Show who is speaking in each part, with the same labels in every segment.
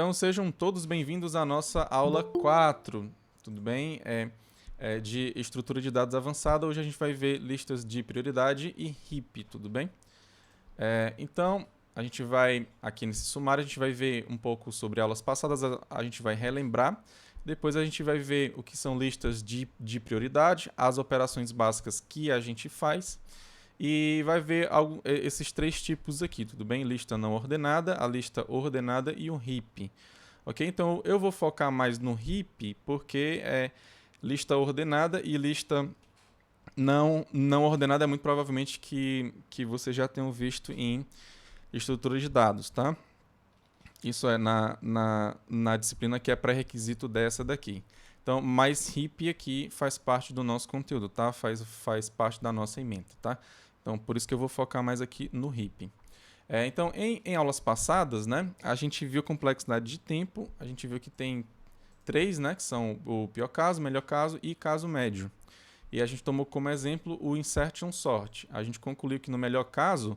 Speaker 1: Então, sejam todos bem-vindos à nossa aula 4, tudo bem? De estrutura de dados avançada. Hoje a gente vai ver listas de prioridade e heap, tudo bem? Então, a gente vai, aqui nesse sumário, a gente vai ver um pouco sobre aulas passadas, a gente vai relembrar. Depois a gente vai ver o que são listas de prioridade, as operações básicas que a gente faz. E vai ver esses três tipos aqui, tudo bem? Lista não ordenada, a lista ordenada e um heap. Ok? Então eu vou focar mais no heap porque lista ordenada e lista não ordenada é muito provavelmente que vocês já tenham visto em estrutura de dados, tá? Isso é na disciplina que é pré-requisito dessa daqui. Então, mais heap aqui faz parte do nosso conteúdo, tá? Faz parte da nossa ementa, tá? Então, por isso que eu vou focar mais aqui no heap. Então, em aulas passadas, né, a gente viu complexidade de tempo, a gente viu que tem três, né, que são o pior caso, melhor caso e caso médio. E a gente tomou como exemplo o insertion sort. A gente concluiu que no melhor caso,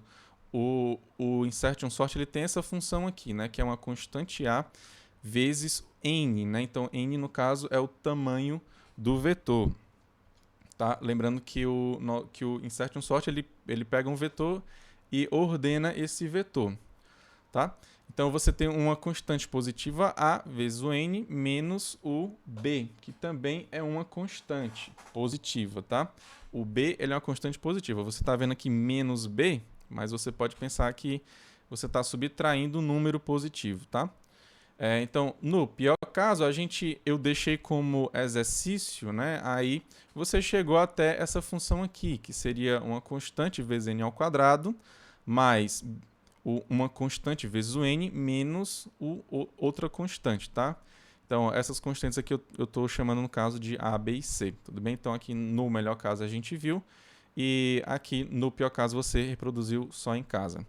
Speaker 1: o insertion sort ele tem essa função aqui, né, que é uma constante A vezes n. Né? Então, n, no caso, é o tamanho do vetor. Tá? Lembrando que o insertion sort ele pega um vetor e ordena esse vetor. Tá? Então, você tem uma constante positiva A vezes o n menos o B, que também é uma constante positiva. Tá? O B ele é uma constante positiva. Você está vendo aqui menos B, mas você pode pensar que você está subtraindo um número positivo. Tá? Então, no pior caso, eu deixei como exercício, né? Aí você chegou até essa função aqui, que seria uma constante vezes n ao quadrado, mais uma constante vezes o n, menos outra constante, tá? Então, essas constantes aqui eu estou chamando no caso de A, B e C, tudo bem? Então, aqui no melhor caso a gente viu, e aqui no pior caso você reproduziu só em casa.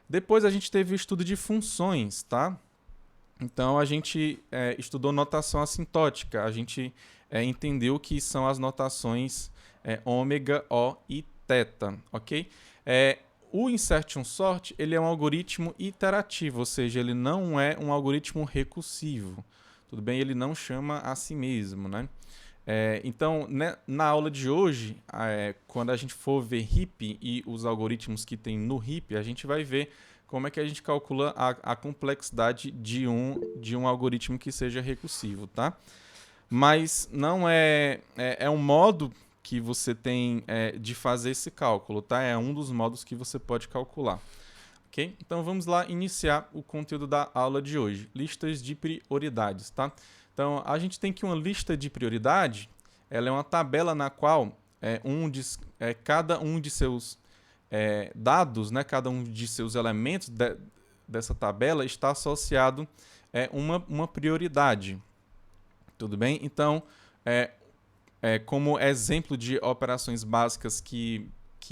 Speaker 1: Depois a gente teve o estudo de funções, tá? Então, a gente estudou notação assintótica, a gente entendeu o que são as notações ômega, O e θ, ok? O insertion sort ele é um algoritmo iterativo, ou seja, ele não é um algoritmo recursivo, tudo bem? Ele não chama a si mesmo, né? Então, né, na aula de hoje, quando a gente for ver heap e os algoritmos que tem no heap, a gente vai ver como é que a gente calcula a complexidade de um algoritmo que seja recursivo, tá? Mas não é um modo que você tem de fazer esse cálculo, tá? É um dos modos que você pode calcular. Ok? Então vamos lá iniciar o conteúdo da aula de hoje. Listas de prioridades, tá? Então a gente tem aqui uma lista de prioridade, ela é uma tabela na qual cada um de seus dados, né, cada um de seus elementos dessa tabela está associado uma prioridade. Tudo bem? Então, como exemplo de operações básicas que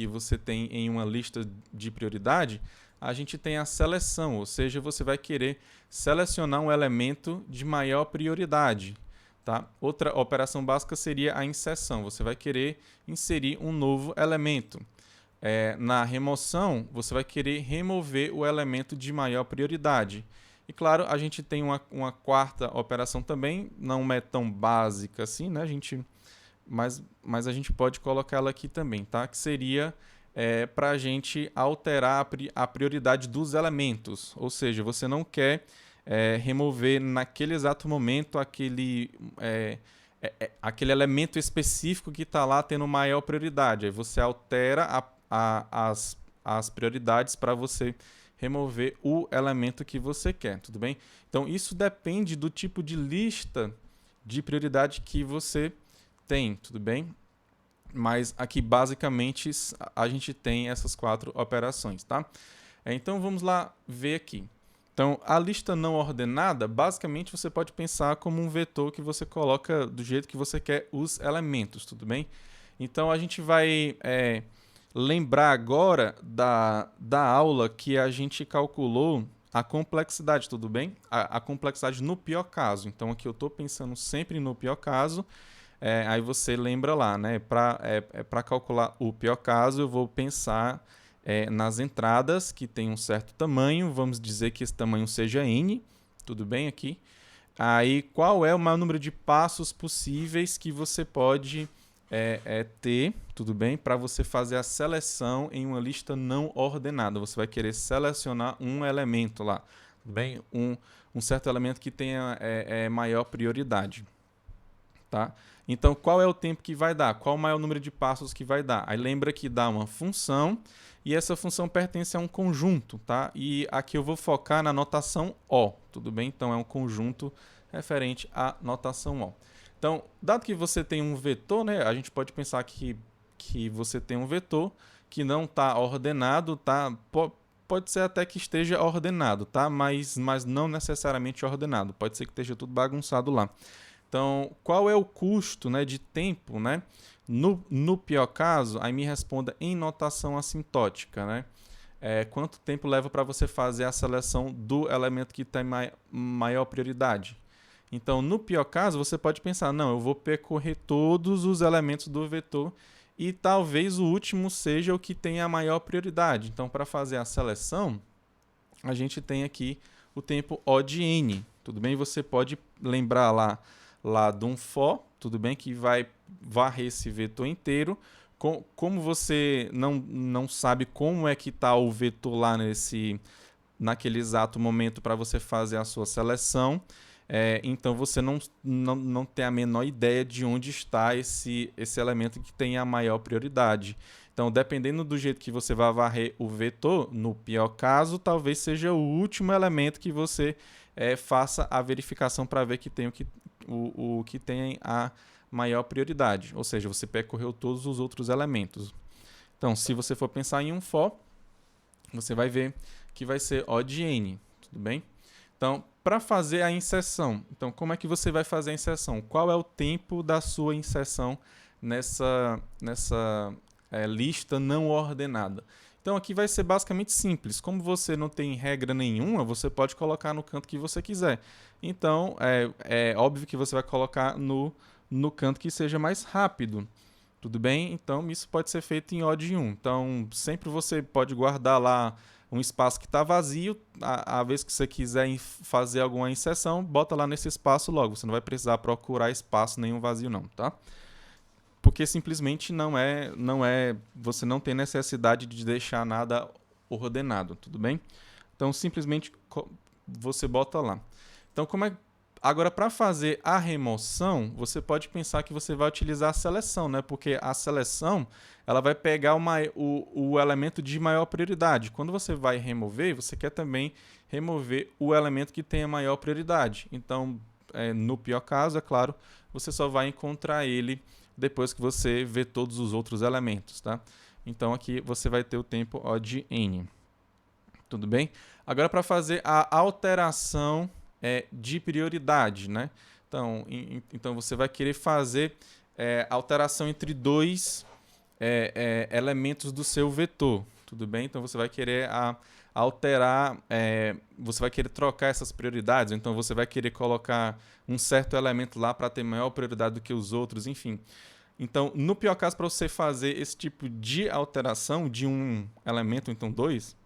Speaker 1: você tem em uma lista de prioridade, a gente tem a seleção, ou seja, você vai querer selecionar um elemento de maior prioridade. Tá? Outra operação básica seria a inserção, você vai querer inserir um novo elemento. Na remoção, você vai querer remover o elemento de maior prioridade. E claro, a gente tem uma quarta operação também, não é tão básica assim, né? Mas a gente pode colocar ela aqui também, tá? Que seria para a gente alterar a prioridade dos elementos. Ou seja, você não quer remover naquele exato momento aquele elemento específico que está lá tendo maior prioridade. Aí você altera as prioridades para você remover o elemento que você quer, tudo bem? Então, isso depende do tipo de lista de prioridade que você tem, tudo bem? Mas aqui, basicamente, a gente tem essas quatro operações, tá? Então, vamos lá ver aqui. Então, a lista não ordenada, basicamente, você pode pensar como um vetor que você coloca do jeito que você quer os elementos, tudo bem? Então, a gente vai lembrar agora da aula que a gente calculou a complexidade, tudo bem? A complexidade no pior caso. Então, aqui eu estou pensando sempre no pior caso. Aí você lembra lá, né? Para calcular o pior caso, eu vou pensar nas entradas que tem um certo tamanho. Vamos dizer que esse tamanho seja n. tudo bem aqui. Aí, qual é o maior número de passos possíveis que você pode ter, tudo bem, para você fazer a seleção em uma lista não ordenada. Você vai querer selecionar um elemento lá, tudo bem? Um certo elemento que tenha maior prioridade, tá? Então, qual é o tempo que vai dar? Qual o maior número de passos que vai dar? Aí lembra que dá uma função e essa função pertence a um conjunto, tá? E aqui eu vou focar na notação O, tudo bem? Então, é um conjunto referente à notação O. Então, dado que você tem um vetor, né? A gente pode pensar que você tem um vetor que não está ordenado, tá? Pode ser até que esteja ordenado, tá? Mas não necessariamente ordenado. Pode ser que esteja tudo bagunçado lá. Então, qual é o custo, né, de tempo, né? No pior caso, aí me responda em notação assintótica, né? Quanto tempo leva para você fazer a seleção do elemento que tem maior prioridade? Então, no pior caso, você pode pensar, não, eu vou percorrer todos os elementos do vetor e talvez o último seja o que tenha a maior prioridade. Então, para fazer a seleção, a gente tem aqui o tempo O de n. Tudo bem? Você pode lembrar lá de um for, tudo bem? Que vai varrer esse vetor inteiro. Como você não sabe como é que está o vetor lá naquele exato momento para você fazer a sua seleção, então você não tem a menor ideia de onde está esse elemento que tem a maior prioridade. Então, dependendo do jeito que você vai varrer o vetor, no pior caso, talvez seja o último elemento que você faça a verificação para ver que tem o que tem a maior prioridade. Ou seja, você percorreu todos os outros elementos. Então, se você for pensar em um for, você vai ver que vai ser O de n, tudo bem? Então, para fazer a inserção, então como é que você vai fazer a inserção? Qual é o tempo da sua inserção nessa lista não ordenada? Então, aqui vai ser basicamente simples. Como você não tem regra nenhuma, você pode colocar no canto que você quiser. Então, é óbvio que você vai colocar no canto que seja mais rápido. Tudo bem? Então, isso pode ser feito em O de 1. Então, sempre você pode guardar lá um espaço que está vazio. A vez que você quiser fazer alguma inserção, bota lá nesse espaço logo. Você não vai precisar procurar espaço nenhum vazio não, tá? Porque simplesmente você não tem necessidade de deixar nada ordenado, tudo bem? Então, simplesmente você bota lá. Então, agora, para fazer a remoção, você pode pensar que você vai utilizar a seleção, né? Porque a seleção ela vai pegar o elemento de maior prioridade. Quando você vai remover, você quer também remover o elemento que tenha maior prioridade. Então, no pior caso, é claro, você só vai encontrar ele depois que você vê todos os outros elementos, tá? Então, aqui você vai ter o tempo O de n. Tudo bem? Agora, para fazer a alteração de prioridade, né? Então, você vai querer fazer alteração entre dois elementos do seu vetor, tudo bem? Então, você vai querer alterar, você vai querer trocar essas prioridades, então você vai querer colocar um certo elemento lá para ter maior prioridade do que os outros, enfim. Então, no pior caso, para você fazer esse tipo de alteração de um elemento, então dois,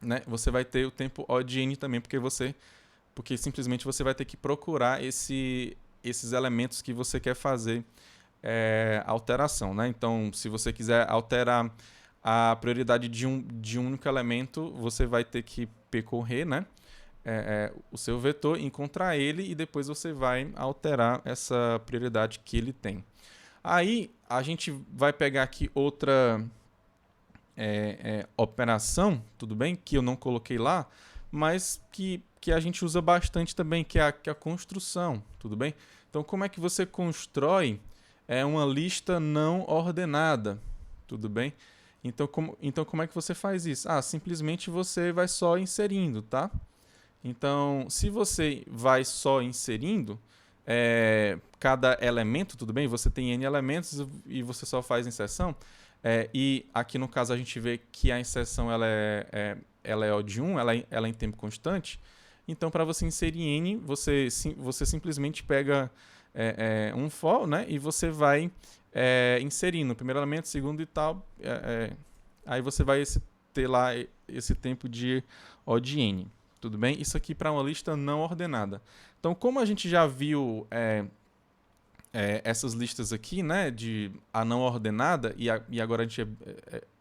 Speaker 1: né, você vai ter o tempo O de n também, porque simplesmente você vai ter que procurar esses elementos que você quer fazer alteração, né? Então, se você quiser alterar a prioridade de um único elemento, você vai ter que percorrer, né, o seu vetor, encontrar ele e depois você vai alterar essa prioridade que ele tem. Aí, a gente vai pegar aqui outra operação, tudo bem? Que eu não coloquei lá, mas que a gente usa bastante também, que é a construção, tudo bem? Então, como é que você constrói uma lista não ordenada, tudo bem? Então, como é que você faz isso? Simplesmente você vai só inserindo, tá? Então, se você vai só inserindo cada elemento, tudo bem? Você tem N elementos e você só faz inserção. E aqui no caso a gente vê que a inserção ela é O de 1, ela é em tempo constante. Então, para você inserir N, você simplesmente pega um for, né? E você vai inserindo o primeiro elemento, segundo e tal. Aí você vai ter lá esse tempo de O de N. Tudo bem? Isso aqui para uma lista não ordenada. Então, como a gente já viu essas listas aqui, né, de a não ordenada, e agora a gente é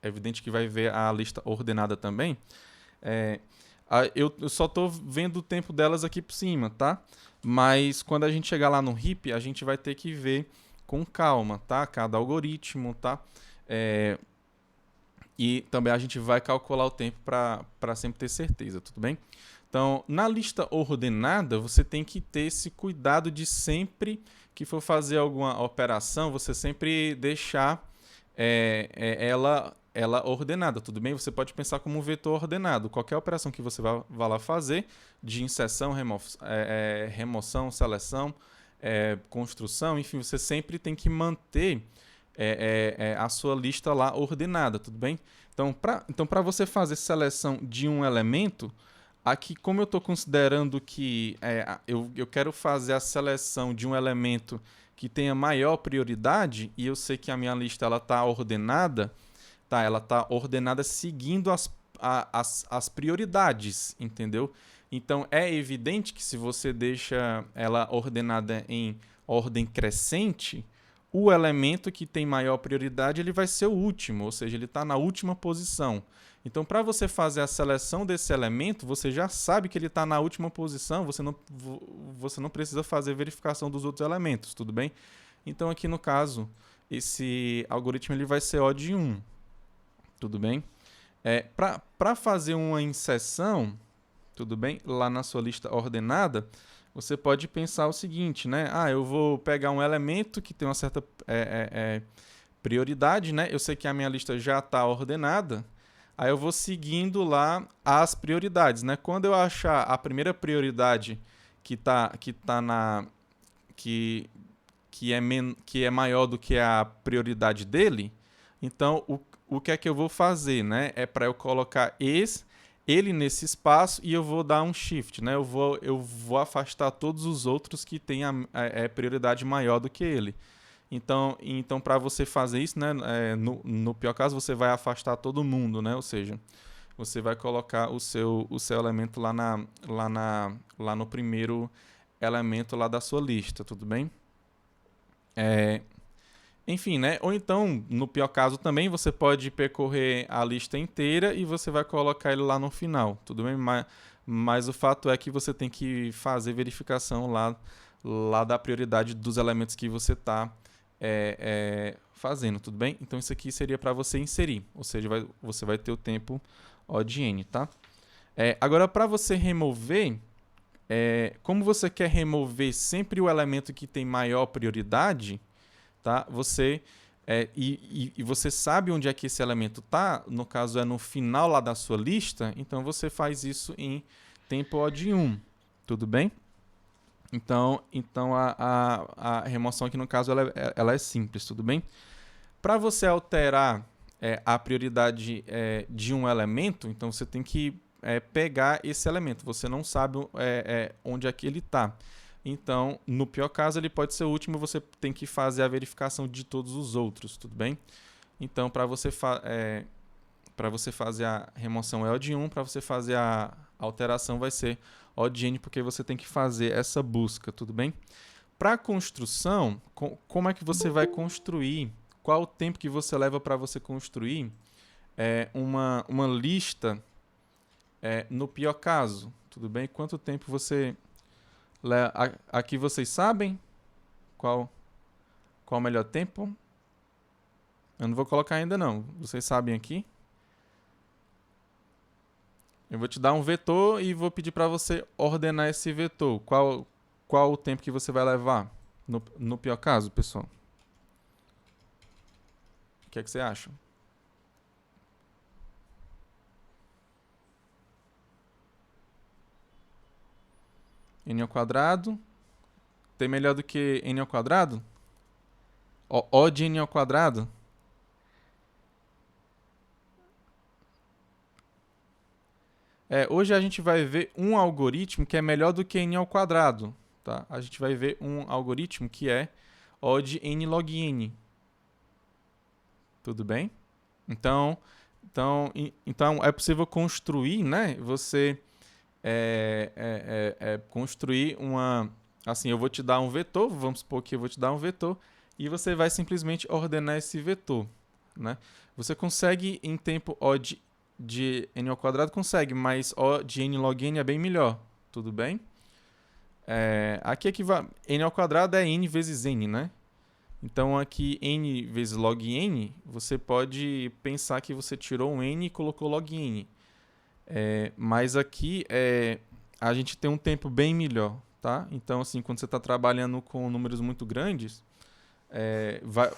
Speaker 1: evidente que vai ver a lista ordenada também, eu só estou vendo o tempo delas aqui por cima, tá? Mas quando a gente chegar lá no heap, a gente vai ter que ver com calma, tá? Cada algoritmo, tá? E também a gente vai calcular o tempo para sempre ter certeza, tudo bem? Então, na lista ordenada, você tem que ter esse cuidado de sempre que for fazer alguma operação, você sempre deixar ela ordenada, tudo bem? Você pode pensar como um vetor ordenado. Qualquer operação que você vá lá fazer, de inserção, remoção, seleção, construção, enfim, você sempre tem que manter a sua lista lá ordenada, tudo bem? Então, para você fazer seleção de um elemento, aqui, como eu estou considerando que eu quero fazer a seleção de um elemento que tenha maior prioridade, e eu sei que a minha lista está ordenada, tá? Ela está ordenada seguindo as prioridades, entendeu? Então, é evidente que se você deixa ela ordenada em ordem crescente, o elemento que tem maior prioridade ele vai ser o último, ou seja, ele está na última posição. Então, para você fazer a seleção desse elemento, você já sabe que ele está na última posição, você não precisa fazer verificação dos outros elementos, tudo bem? Então, aqui no caso, esse algoritmo ele vai ser O de 1, tudo bem? Para fazer uma inserção, tudo bem? Lá na sua lista ordenada, você pode pensar o seguinte, né? Eu vou pegar um elemento que tem uma certa prioridade, né? Eu sei que a minha lista já está ordenada, aí eu vou seguindo lá as prioridades, né? Quando eu achar a primeira prioridade que é maior do que a prioridade dele, então o que é que eu vou fazer, né? É para eu colocar ele nesse espaço e eu vou dar um shift, né? Eu vou afastar todos os outros que têm a prioridade maior do que ele. Então para você fazer isso, né? No pior caso, você vai afastar todo mundo, né? Ou seja, você vai colocar o seu elemento lá no primeiro elemento lá da sua lista, tudo bem? Enfim, né? Ou então, no pior caso também, você pode percorrer a lista inteira e você vai colocar ele lá no final, tudo bem? Mas o fato é que você tem que fazer verificação lá da prioridade dos elementos que você está fazendo, tudo bem? Então, isso aqui seria para você inserir, ou seja, você vai ter o tempo O de n, tá? Agora, para você remover, como você quer remover sempre o elemento que tem maior prioridade, tá? Você sabe onde é que esse elemento está, no caso é no final lá da sua lista, então você faz isso em tempo O de 1, tudo bem? Então a remoção aqui no caso ela é simples, tudo bem? Para você alterar a prioridade de um elemento, então você tem que pegar esse elemento, você não sabe onde é que ele está. Então, no pior caso, ele pode ser o último, você tem que fazer a verificação de todos os outros, tudo bem? Então, para você fazer a remoção é O de 1, para você fazer a alteração vai ser O de n, porque você tem que fazer essa busca, tudo bem? Para a construção, como é que você vai construir? Qual o tempo que você leva para você construir uma lista no pior caso, tudo bem? Quanto tempo você... Aqui vocês sabem qual o melhor tempo? Eu não vou colocar ainda não. Vocês sabem aqui? Eu vou te dar um vetor e vou pedir para você ordenar esse vetor. Qual o tempo que você vai levar no pior caso, pessoal? O que é que você acha? N ao quadrado. Tem melhor do que N ao quadrado? O de N ao quadrado? Hoje a gente vai ver um algoritmo que é melhor do que N ao quadrado. Tá? A gente vai ver um algoritmo que é O de N log N. Tudo bem? Então é possível construir, né? Você construir uma... Assim, eu vou te dar um vetor, vamos supor que eu vou te dar um vetor, e você vai simplesmente ordenar esse vetor, né? Você consegue em tempo O de n ao quadrado? Consegue, mas O de n log n é bem melhor, tudo bem? Aqui n ao quadrado é n vezes n, né? Então aqui n vezes log n, você pode pensar que você tirou um n e colocou log n. Mas aqui a gente tem um tempo bem melhor, tá? Então assim, quando você está trabalhando com números muito grandes,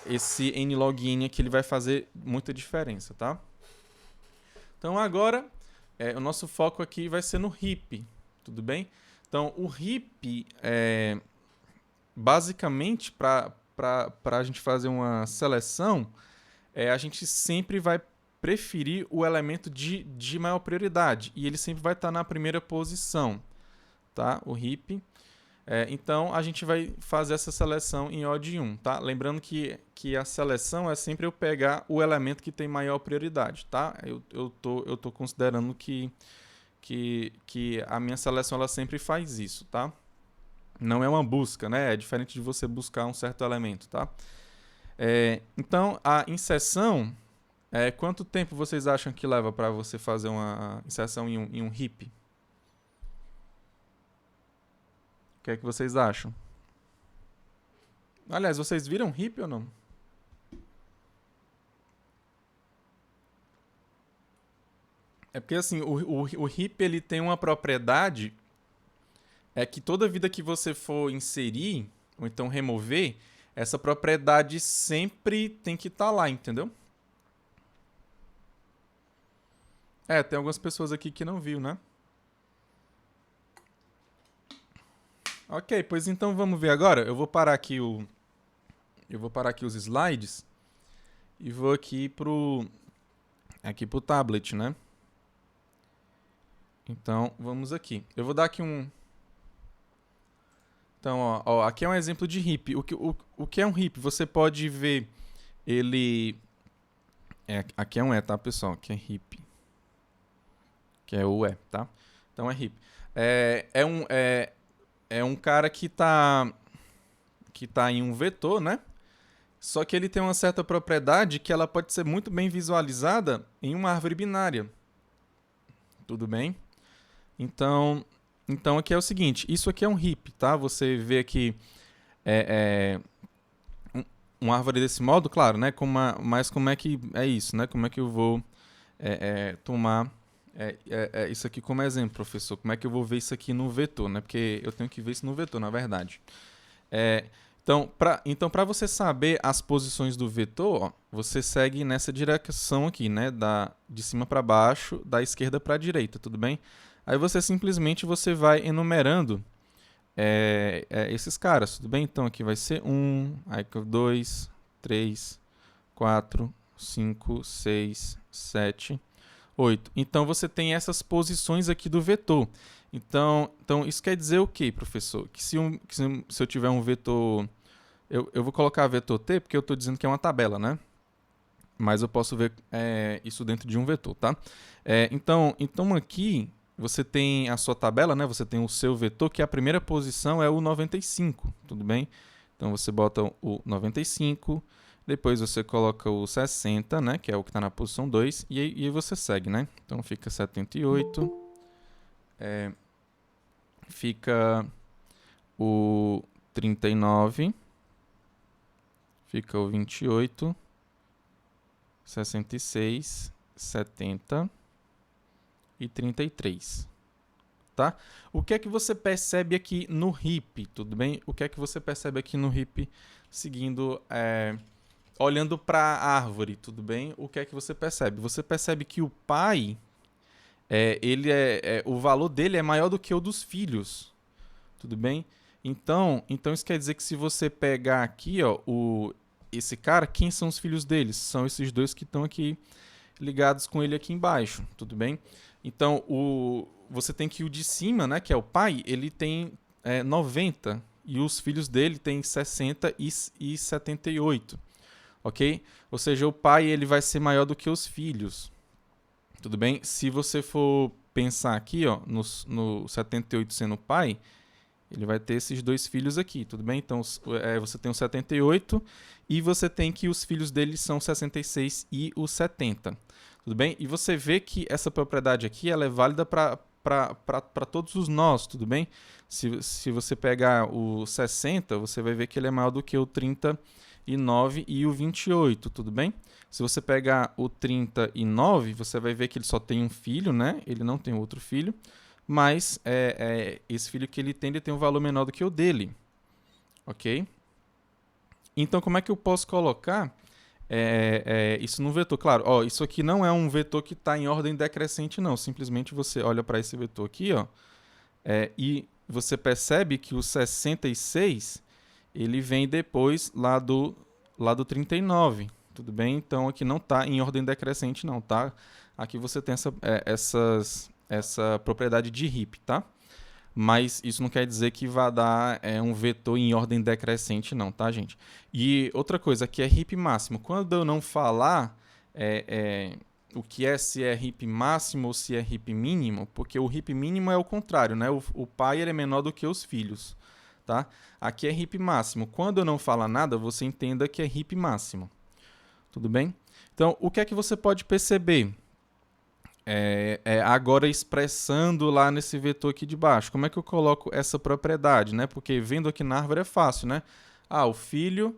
Speaker 1: esse n log n aqui ele vai fazer muita diferença, tá? Então agora, o nosso foco aqui vai ser no heap, tudo bem? Então o heap, basicamente, para a gente fazer uma seleção, a gente sempre vai preferir o elemento de maior prioridade, e ele sempre vai estar na primeira posição, tá? O heap. Então, a gente vai fazer essa seleção em O de 1, tá? Lembrando que a seleção é sempre eu pegar o elemento que tem maior prioridade, tá? Eu tô considerando que a minha seleção ela sempre faz isso, tá? Não é uma busca, né? É diferente de você buscar um certo elemento, tá? Então, a inserção, quanto tempo vocês acham que leva para você fazer uma inserção em um heap? O que é que vocês acham? Aliás, vocês viram heap ou não? É porque assim, o heap ele tem uma propriedade que toda vida que você for inserir ou então remover, essa propriedade sempre tem que estar lá, entendeu? Tem algumas pessoas aqui que não viu, né? Ok, pois então vamos ver agora. Eu vou parar aqui os slides e vou aqui pro tablet, né? Então, vamos aqui. Eu vou dar aqui um... Então, ó, aqui é um exemplo de heap. O que é um heap? Você pode ver ele... aqui é um tá, pessoal? Aqui é heap. Que é o tá? Então, é heap. É um cara que tá em um vetor, né? Só que ele tem uma certa propriedade que ela pode ser muito bem visualizada em uma árvore binária. Tudo bem? Então aqui é o seguinte, isso aqui é um heap, tá? Você vê aqui uma árvore desse modo, claro, né? Mas como é que é isso, né? Como é que eu vou tomar isso aqui como exemplo, professor? Como é que eu vou ver isso aqui no vetor, né? Porque eu tenho que ver isso no vetor, na verdade. Então, para você saber as posições do vetor, ó, você segue nessa direção aqui, né? De cima para baixo, da esquerda para a direita, tudo bem? Aí você simplesmente vai enumerando esses caras, tudo bem? Então aqui vai ser 1, aí 2, 3, 4, 5, 6, 7, 8. Então você tem essas posições aqui do vetor. Então isso quer dizer o quê, professor? Que se eu tiver um vetor... Eu vou colocar vetor T porque eu estou dizendo que é uma tabela, né? Mas eu posso ver isso dentro de um vetor, tá? Então aqui você tem a sua tabela, né? Você tem o seu vetor, que a primeira posição é o 95, tudo bem? Então você bota o 95, depois você coloca o 60, né? Que é o que está na posição 2, e aí você segue, né? Então fica 78, fica o 39, fica o 28, 66, 70 e 33, tá? O que é que você percebe aqui no heap, tudo bem? O que é que você percebe aqui no heap seguindo, olhando para a árvore, tudo bem? O que é que você percebe? Você percebe que o pai, o valor dele é maior do que o dos filhos, tudo bem? Então isso quer dizer que se você pegar aqui, ó, esse cara, quem são os filhos deles? São esses dois que estão aqui ligados com ele aqui embaixo, tudo bem? Então, você tem que o de cima, né, que é o pai, ele tem 90 e os filhos dele têm 60 e 78, ok? Ou seja, o pai ele vai ser maior do que os filhos, tudo bem? Se você for pensar aqui, ó, no 78 sendo pai, ele vai ter esses dois filhos aqui, tudo bem? Então, você tem o 78 e você tem que os filhos dele são o 66 e o 70, tudo bem? E você vê que essa propriedade aqui ela é válida para todos os nós, tudo bem? Se você pegar o 60, você vai ver que ele é maior do que o 39 e o 28, tudo bem? Se você pegar o 39, você vai ver que ele só tem um filho, né? Ele não tem outro filho, mas esse filho que ele tem um valor menor do que o dele, ok? Então, como é que eu posso colocar isso no vetor? Claro, ó, isso aqui não é um vetor que está em ordem decrescente, não. Simplesmente você olha para esse vetor aqui, ó, e você percebe que o 66 ele vem depois lá do 39, tudo bem? Então, aqui não está em ordem decrescente, não, tá? Aqui você tem essa propriedade de Heap, tá? Mas isso não quer dizer que vai dar um vetor em ordem decrescente, não, tá, gente? E outra coisa, aqui é Heap máximo. Quando eu não falar o que se é Heap máximo ou se é Heap mínimo, porque o Heap mínimo é o contrário, né? O pai ele é menor do que os filhos, tá? Aqui é Heap máximo. Quando eu não falar nada, você entenda que é Heap máximo. Tudo bem? Então, o que é que você pode perceber? Agora expressando lá nesse vetor aqui de baixo. Como é que eu coloco essa propriedade, né? Porque vendo aqui na árvore é fácil, né? O filho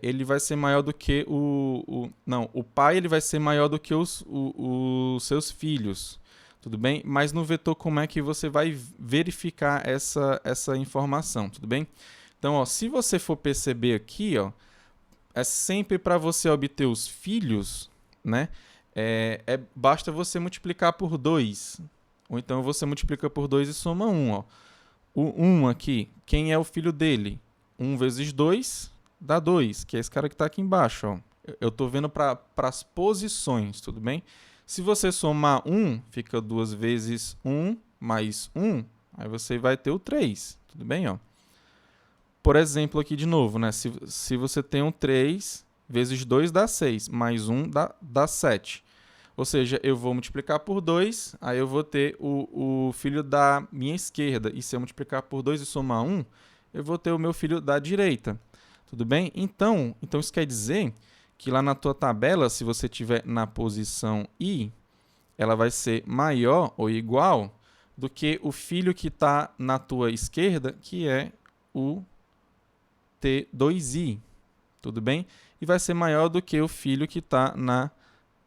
Speaker 1: ele vai ser maior do que o pai ele vai ser maior do que os seus filhos. Tudo bem? Mas no vetor, como é que você vai verificar essa informação? Tudo bem? Então, ó, se você for perceber aqui, ó, é sempre para você obter os filhos, né? Basta você multiplicar por 2. Ou então você multiplica por 2 e soma 1. Ó. O 1 aqui, quem é o filho dele? 1 vezes 2 dá 2, que é esse cara que está aqui embaixo. Ó. Eu estou vendo para as posições, tudo bem? Se você somar 1, fica 2 vezes 1 mais 1, aí você vai ter o 3, tudo bem? Ó? Por exemplo, aqui de novo, né? Se você tem um 3 vezes 2 dá 6, mais 1 dá 7. Ou seja, eu vou multiplicar por 2, aí eu vou ter o filho da minha esquerda. E se eu multiplicar por 2 e somar 1, eu vou ter o meu filho da direita. Tudo bem? Então isso quer dizer que lá na tua tabela, se você estiver na posição I, ela vai ser maior ou igual do que o filho que está na tua esquerda, que é o T2i. Tudo bem? E vai ser maior do que o filho que está na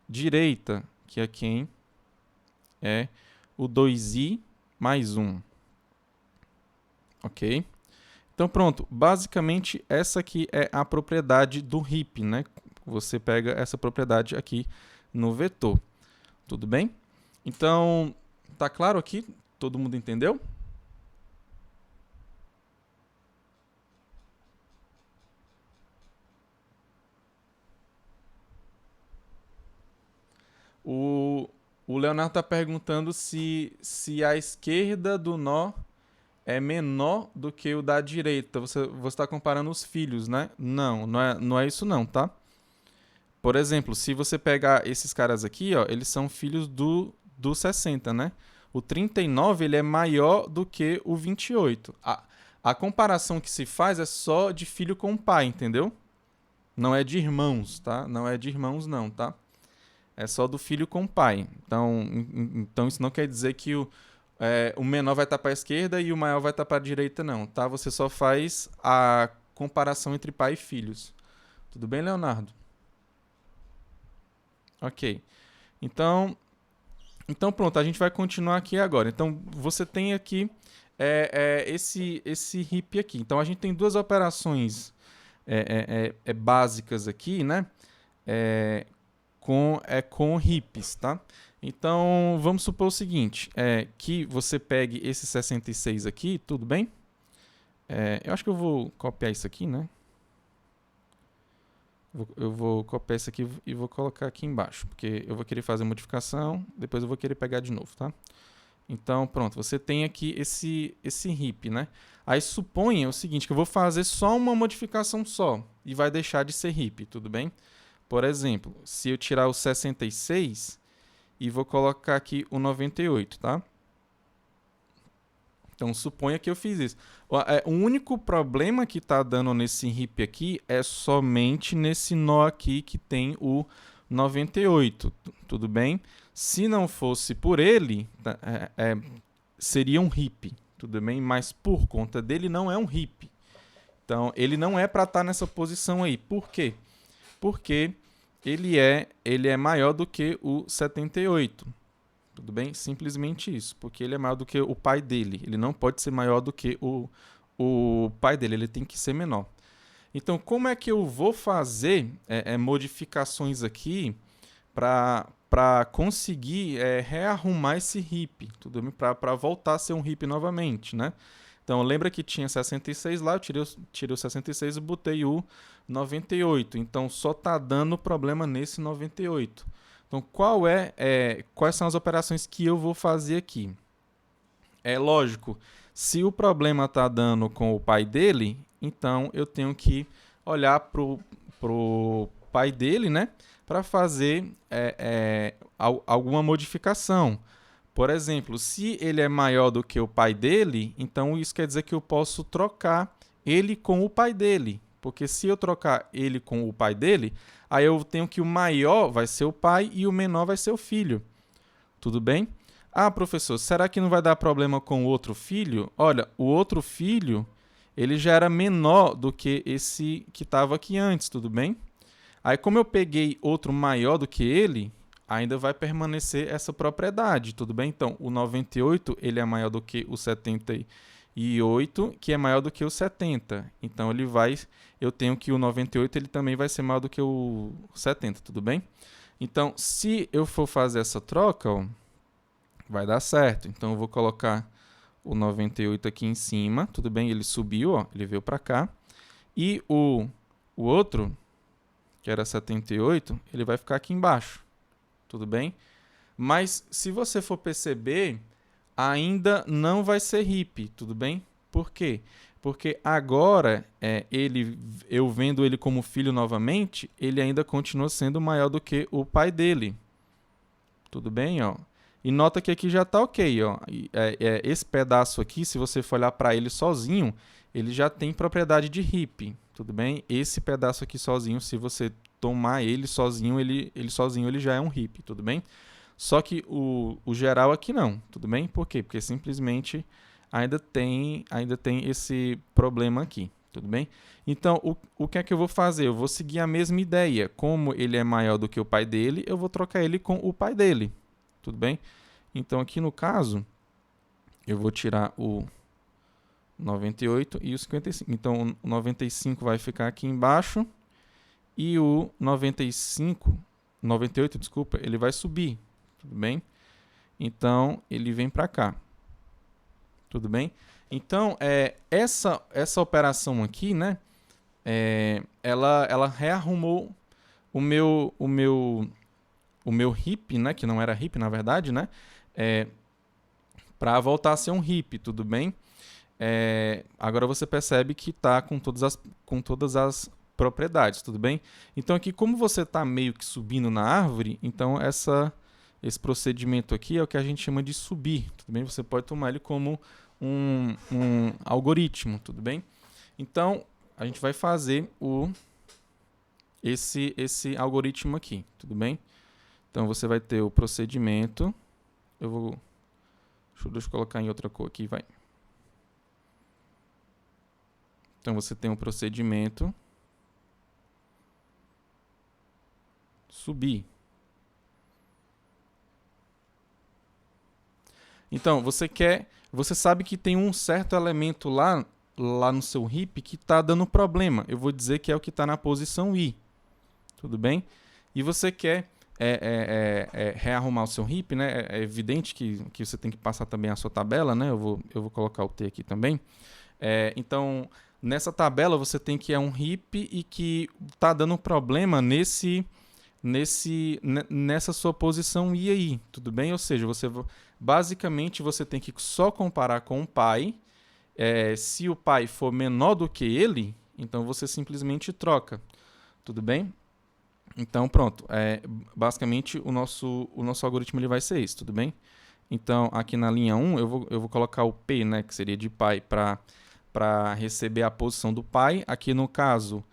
Speaker 1: direita, que é quem é o 2i mais 1. Ok? Então, pronto. Basicamente, essa aqui é a propriedade do Heap, né? Você pega essa propriedade aqui no vetor. Tudo bem? Então, tá claro aqui? Todo mundo entendeu? O Leonardo está perguntando se a esquerda do nó é menor do que o da direita. Você está comparando os filhos, né? Não é isso não, tá? Por exemplo, se você pegar esses caras aqui, ó, eles são filhos do 60, né? O 39 ele é maior do que o 28. A comparação que se faz é só de filho com pai, entendeu? Não é de irmãos, tá? Não é de irmãos não, tá? É só do filho com pai. Então isso não quer dizer que o menor vai estar para a esquerda e o maior vai estar para a direita, não, tá? Você só faz a comparação entre pai e filhos. Tudo bem, Leonardo? Ok. Então pronto, a gente vai continuar aqui agora. Então, você tem aqui esse Heap aqui. Então, a gente tem duas operações básicas aqui, né? Com heaps, tá? Então, vamos supor o seguinte, que você pegue esse 66 aqui, tudo bem? Eu acho que eu vou copiar isso aqui, né? Eu vou copiar isso aqui e vou colocar aqui embaixo, porque eu vou querer fazer modificação, depois eu vou querer pegar de novo, tá? Então, pronto, você tem aqui esse heap, né? Aí suponha o seguinte, que eu vou fazer só uma modificação só, e vai deixar de ser heap, tudo bem? Por exemplo, se eu tirar o 66 e vou colocar aqui o 98, tá? Então, suponha que eu fiz isso. O único problema que está dando nesse heap aqui é somente nesse nó aqui que tem o 98, tudo bem? Se não fosse por ele, seria um heap, tudo bem? Mas por conta dele não é um heap. Então, ele não é para estar nessa posição aí. Por quê? Porque ele é maior do que o 78. Tudo bem? Simplesmente isso. Porque ele é maior do que o pai dele. Ele não pode ser maior do que o pai dele. Ele tem que ser menor. Então, como é que eu vou fazer modificações aqui para conseguir rearrumar esse heap? Tudo bem? Para voltar a ser um heap novamente, né? Então, lembra que tinha 66 lá, eu tirei o 66 e botei o 98. Então, só está dando problema nesse 98. Então, quais são as operações que eu vou fazer aqui? É lógico, se o problema está dando com o pai dele, então eu tenho que olhar pro pai dele, né, para fazer alguma modificação. Por exemplo, se ele é maior do que o pai dele, então isso quer dizer que eu posso trocar ele com o pai dele. Porque se eu trocar ele com o pai dele, aí eu tenho que o maior vai ser o pai e o menor vai ser o filho. Tudo bem? Ah, professor, será que não vai dar problema com o outro filho? Olha, o outro filho, ele já era menor do que esse que estava aqui antes, tudo bem? Aí, como eu peguei outro maior do que ele, ainda vai permanecer essa propriedade, tudo bem? Então, o 98, ele é maior do que o 78, que é maior do que o 70. Então, eu tenho que o 98, ele também vai ser maior do que o 70, tudo bem? Então, se eu for fazer essa troca, ó, vai dar certo. Então, eu vou colocar o 98 aqui em cima, tudo bem? Ele subiu, ó, ele veio para cá. E o outro, que era 78, ele vai ficar aqui embaixo, tudo bem? Mas, se você for perceber, ainda não vai ser heap, tudo bem? Por quê? Porque agora, eu vendo ele como filho novamente, ele ainda continua sendo maior do que o pai dele. Tudo bem? Ó? E nota que aqui já está ok. Ó. Esse pedaço aqui, se você for olhar para ele sozinho, ele já tem propriedade de heap. Tudo bem? Esse pedaço aqui sozinho, se você tomar ele sozinho, ele já é um heap. Tudo bem? Só que o geral aqui não, tudo bem? Por quê? Porque simplesmente ainda tem esse problema aqui, tudo bem? Então, o que é que eu vou fazer? Eu vou seguir a mesma ideia. Como ele é maior do que o pai dele, eu vou trocar ele com o pai dele, tudo bem? Então, aqui no caso, eu vou tirar o 98 e o 55. Então, o 95 vai ficar aqui embaixo e o 98, desculpa, ele vai subir. Tudo bem? Então, ele vem para cá. Tudo bem? Então, essa operação aqui, né? Ela rearrumou o meu heap, né? Que não era heap, na verdade, né? Para voltar a ser um heap, tudo bem? Agora você percebe que está com todas as propriedades, tudo bem? Então, aqui, como você está meio que subindo na árvore, então esse procedimento aqui é o que a gente chama de subir, tudo bem? Você pode tomar ele como um algoritmo, tudo bem? Então, a gente vai fazer esse algoritmo aqui, tudo bem? Então, você vai ter o procedimento. Deixa eu colocar em outra cor aqui, vai. Então, você tem um procedimento subir. Então, você sabe que tem um certo elemento lá no seu heap que está dando problema. Eu vou dizer que é o que está na posição I. Tudo bem? E você quer rearrumar o seu heap, né? É evidente que você tem que passar também a sua tabela, né? Eu vou colocar o T aqui também. Então, nessa tabela você tem que um heap e que está dando problema nessa sua posição I aí, tudo bem? Ou seja, basicamente você tem que só comparar com o pai. Se o pai for menor do que ele, então você simplesmente troca, tudo bem? Então, pronto. Basicamente, o nosso algoritmo ele vai ser esse, tudo bem? Então, aqui na linha 1, eu vou colocar o P, né, que seria de pai, para receber a posição do pai. Aqui no caso,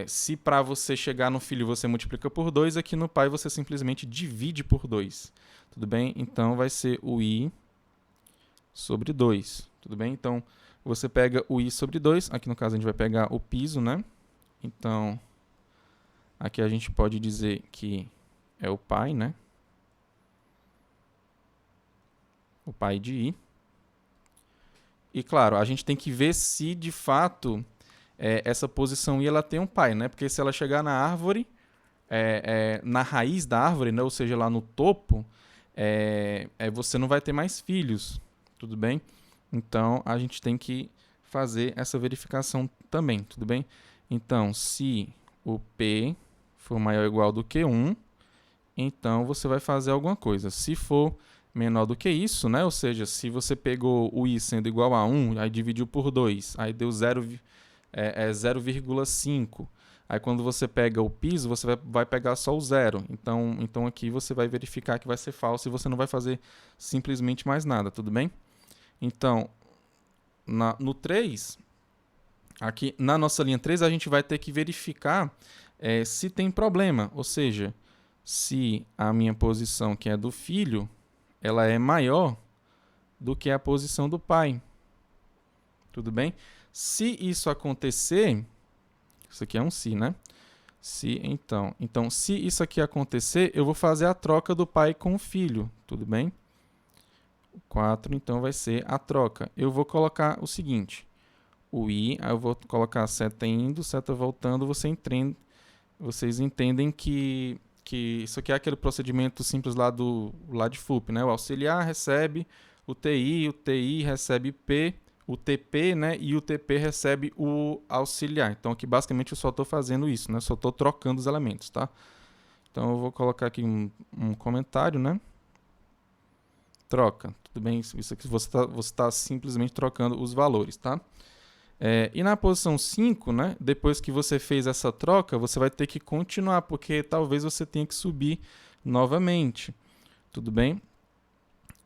Speaker 1: se para você chegar no filho você multiplica por 2, aqui no pai você simplesmente divide por 2. Tudo bem? Então, vai ser o I sobre 2. Tudo bem? Então, você pega o I sobre 2. Aqui no caso a gente vai pegar o piso, né? Então, aqui a gente pode dizer que é o pai, né? O pai de I. E claro, a gente tem que ver se de fato essa posição I ela tem um pai, né? Porque se ela chegar na árvore, na raiz da árvore, né? Ou seja, lá no topo, você não vai ter mais filhos, tudo bem? Então, a gente tem que fazer essa verificação também, tudo bem? Então, se o P for maior ou igual do que 1, então você vai fazer alguma coisa. Se for menor do que isso, né? Ou seja, se você pegou o I sendo igual a 1, aí dividiu por 2, aí deu 0,5. Aí quando você pega o piso, você vai pegar só o 0. Então aqui você vai verificar que vai ser falso e você não vai fazer simplesmente mais nada, tudo bem? Então, no 3, aqui na nossa linha 3, a gente vai ter que verificar se tem problema. Ou seja, se a minha posição, que é do filho, ela é maior do que a posição do pai. Tudo bem? Se isso acontecer, isso aqui é um se, né? Então, se isso aqui acontecer, eu vou fazer a troca do pai com o filho, tudo bem? 4, então, vai ser a troca. Eu vou colocar o seguinte, o I, aí eu vou colocar seta indo, seta voltando, vocês entendem que isso aqui é aquele procedimento simples lá de FUP, né? O auxiliar recebe o TI recebe o TP, né? E o TP recebe o auxiliar. Então, aqui basicamente eu só estou fazendo isso, né? Só estou trocando os elementos, tá? Então, eu vou colocar aqui um comentário, né? Troca. Tudo bem? Isso aqui você tá simplesmente trocando os valores, tá? E na posição 5, né, depois que você fez essa troca, você vai ter que continuar, porque talvez você tenha que subir novamente. Tudo bem?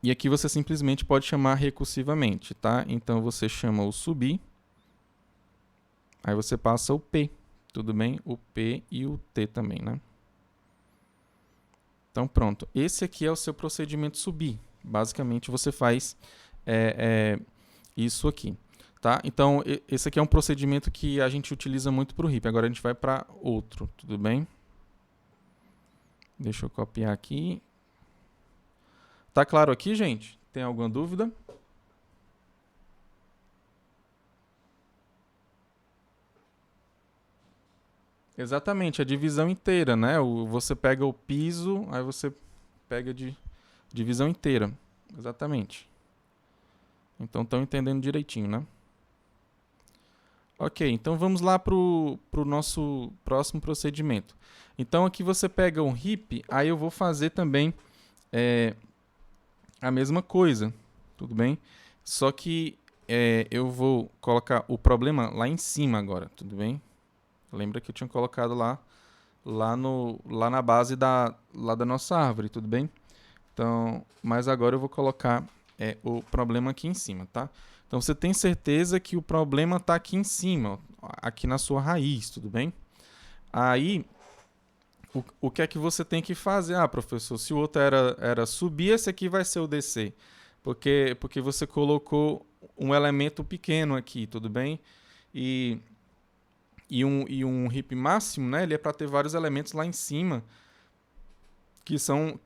Speaker 1: E aqui você simplesmente pode chamar recursivamente, tá? Então você chama o subir, aí você passa o P, tudo bem? O P e o T também, né? Então pronto, esse aqui é o seu procedimento subir. Basicamente você faz isso aqui. Tá? Então, esse aqui é um procedimento que a gente utiliza muito para o RIP. Agora a gente vai para outro, tudo bem? Deixa eu copiar aqui. Tá claro aqui, gente? Tem alguma dúvida? Exatamente, a divisão inteira, né? Você pega o piso, aí você pega de divisão inteira. Exatamente. Então, estão entendendo direitinho, né? Ok, então vamos lá para o nosso próximo procedimento. Então aqui você pega um heap, aí eu vou fazer também a mesma coisa, tudo bem? Só que eu vou colocar o problema lá em cima agora, tudo bem? Lembra que eu tinha colocado lá na base lá da nossa árvore, tudo bem? Então, mas agora eu vou colocar o problema aqui em cima, tá? Então, você tem certeza que o problema está aqui em cima, aqui na sua raiz, tudo bem? Aí, o que é que você tem que fazer? Ah, professor, se o outro era subir, esse aqui vai ser o descer. Porque você colocou um elemento pequeno aqui, tudo bem? E um heap máximo, né? Ele é para ter vários elementos lá em cima que são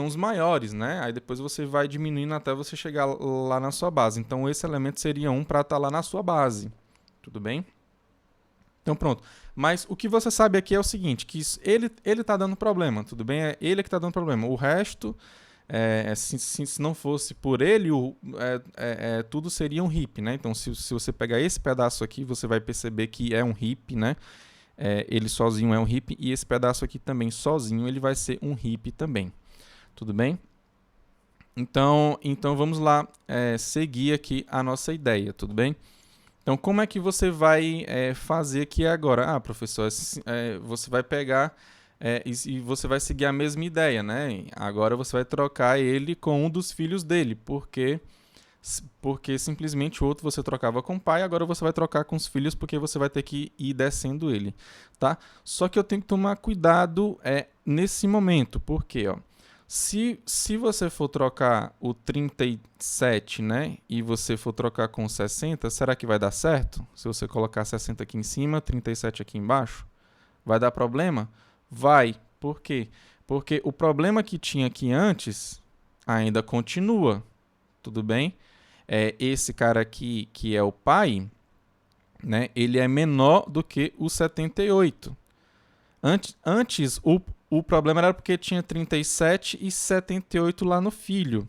Speaker 1: os maiores, né? Aí depois você vai diminuindo até você chegar lá na sua base. Então, esse elemento seria um para estar lá na sua base. Tudo bem? Então, pronto. Mas o que você sabe aqui é o seguinte, que ele está dando problema, tudo bem? É ele que está dando problema. O resto, se não fosse por ele, tudo seria um heap, né? Então, se você pegar esse pedaço aqui, você vai perceber que é um heap, né? Ele sozinho é um heap e esse pedaço aqui também sozinho ele vai ser um heap também. Tudo bem? Então vamos lá seguir aqui a nossa ideia, tudo bem? Então, como é que você vai fazer aqui agora? Ah, professor, você vai pegar e você vai seguir a mesma ideia, né? Agora você vai trocar ele com um dos filhos dele, porque simplesmente o outro você trocava com o pai, agora você vai trocar com os filhos porque você vai ter que ir descendo ele, tá? Só que eu tenho que tomar cuidado nesse momento, porque, ó, se você for trocar o 37, né, e você for trocar com o 60, será que vai dar certo? Se você colocar 60 aqui em cima, 37 aqui embaixo, vai dar problema? Vai. Por quê? Porque o problema que tinha aqui antes ainda continua, tudo bem? Esse cara aqui, que é o pai, né, ele é menor do que o 78. Antes o problema era porque tinha 37 e 78 lá no filho.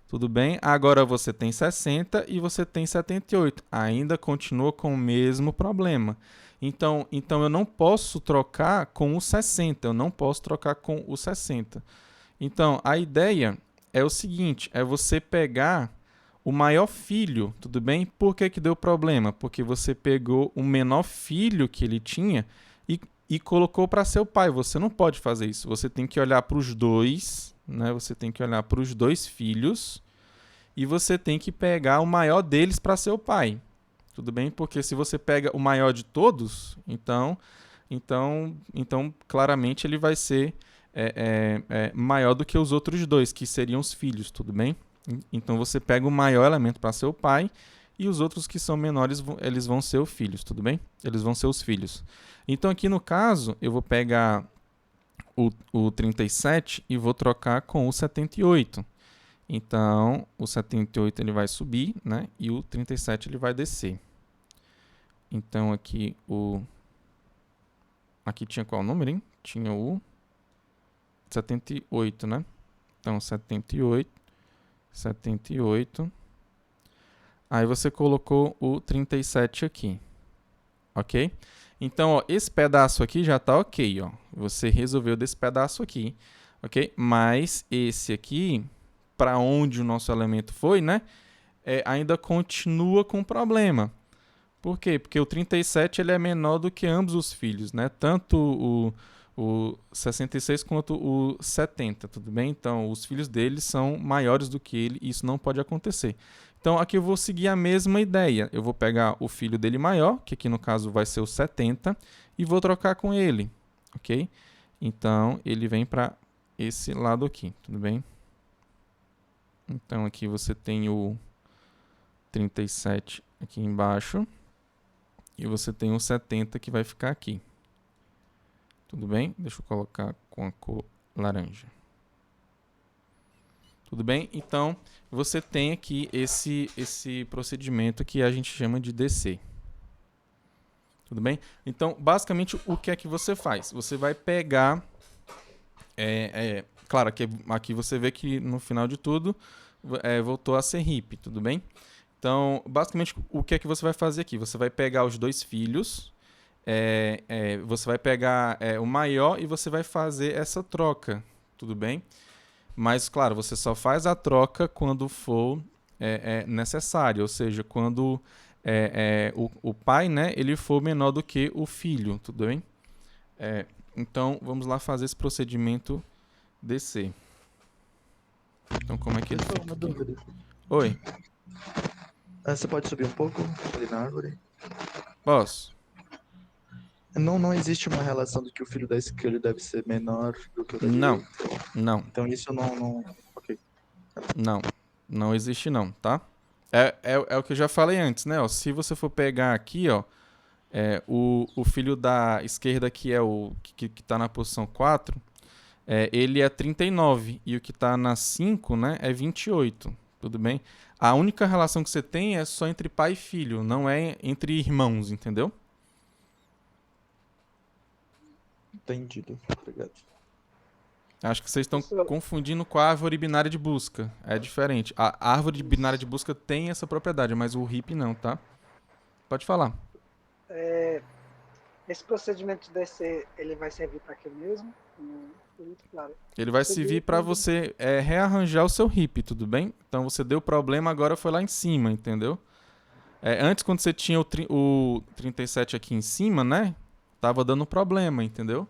Speaker 1: Tudo bem? Agora você tem 60 e você tem 78. Ainda continua com o mesmo problema. Então eu não posso trocar com o 60. Eu não posso trocar com o 60. Então a ideia é o seguinte: é você pegar o maior filho, tudo bem? Por que deu problema? Porque você pegou o menor filho que ele tinha e colocou para ser o pai. Você não pode fazer isso. Você tem que olhar para os dois, né? Você tem que olhar para os dois filhos e você tem que pegar o maior deles para ser o pai. Tudo bem? Porque se você pega o maior de todos, então claramente ele vai ser maior do que os outros dois, que seriam os filhos, tudo bem? Então você pega o maior elemento para ser o pai e os outros que são menores, eles vão ser os filhos, tudo bem? Eles vão ser os filhos. Então aqui no caso, eu vou pegar o 37 e vou trocar com o 78. Então, o 78 ele vai subir, né? E o 37 ele vai descer. Então aqui aqui tinha qual número, hein? Tinha o 78, né? Então 78. Aí você colocou o 37 aqui. OK? Então, ó, esse pedaço aqui já tá OK, ó. Você resolveu desse pedaço aqui, OK? Mas esse aqui, para onde o nosso elemento foi, né? Ainda continua com problema. Por quê? Porque o 37 ele é menor do que ambos os filhos, né? Tanto o 66 quanto o 70, tudo bem? Então, os filhos dele são maiores do que ele e isso não pode acontecer. Então, aqui eu vou seguir a mesma ideia. Eu vou pegar o filho dele maior, que aqui no caso vai ser o 70, e vou trocar com ele, ok? Então, ele vem para esse lado aqui, tudo bem? Então, aqui você tem o 37 aqui embaixo e você tem o 70 que vai ficar aqui. Tudo bem? Deixa eu colocar com a cor laranja. Tudo bem? Então, você tem aqui esse procedimento que a gente chama de descer. Tudo bem? Então, basicamente, o que é que você faz? Você vai pegar... claro, aqui você vê que no final de tudo voltou a ser hippie, tudo bem? Então, basicamente, o que é que você vai fazer aqui? Você vai pegar os dois filhos, você vai pegar o maior e você vai fazer essa troca, tudo bem? Mas, claro, você só faz a troca quando for necessário, ou seja, quando o pai, né, ele for menor do que o filho, tudo bem? Então, vamos lá fazer esse procedimento descer. Então, como é que ele fica
Speaker 2: Uma
Speaker 1: aqui?
Speaker 2: dúvida.
Speaker 1: Oi,
Speaker 2: Você pode subir um pouco ali na árvore?
Speaker 1: posso?
Speaker 2: Não existe uma relação de que o filho da esquerda deve ser menor do que o da
Speaker 1: Não,
Speaker 2: direita.
Speaker 1: não,
Speaker 2: Então isso não... Ok.
Speaker 1: não. Não existe não, tá? É o que eu já falei antes, né? Ó, se você for pegar aqui, ó, o filho da esquerda, que é o que tá na posição 4, ele é 39 e o que tá na 5, né, é 28. Tudo bem? A única relação que você tem é só entre pai e filho, não é entre irmãos, entendeu?
Speaker 2: Entendido. Obrigado.
Speaker 1: Acho que vocês estão
Speaker 3: Professor,
Speaker 1: confundindo com a árvore binária de busca. É diferente. A árvore binária de busca tem essa propriedade, mas o RIP não, tá? Pode falar.
Speaker 3: esse procedimento de descer, ele vai servir para aquilo mesmo? Não foi muito claro.
Speaker 1: Ele vai servir para você rearranjar o seu RIP, tudo bem? Então você deu problema, agora foi lá em cima, entendeu? Antes, quando você tinha o 37 aqui em cima, né? Tava dando problema, entendeu?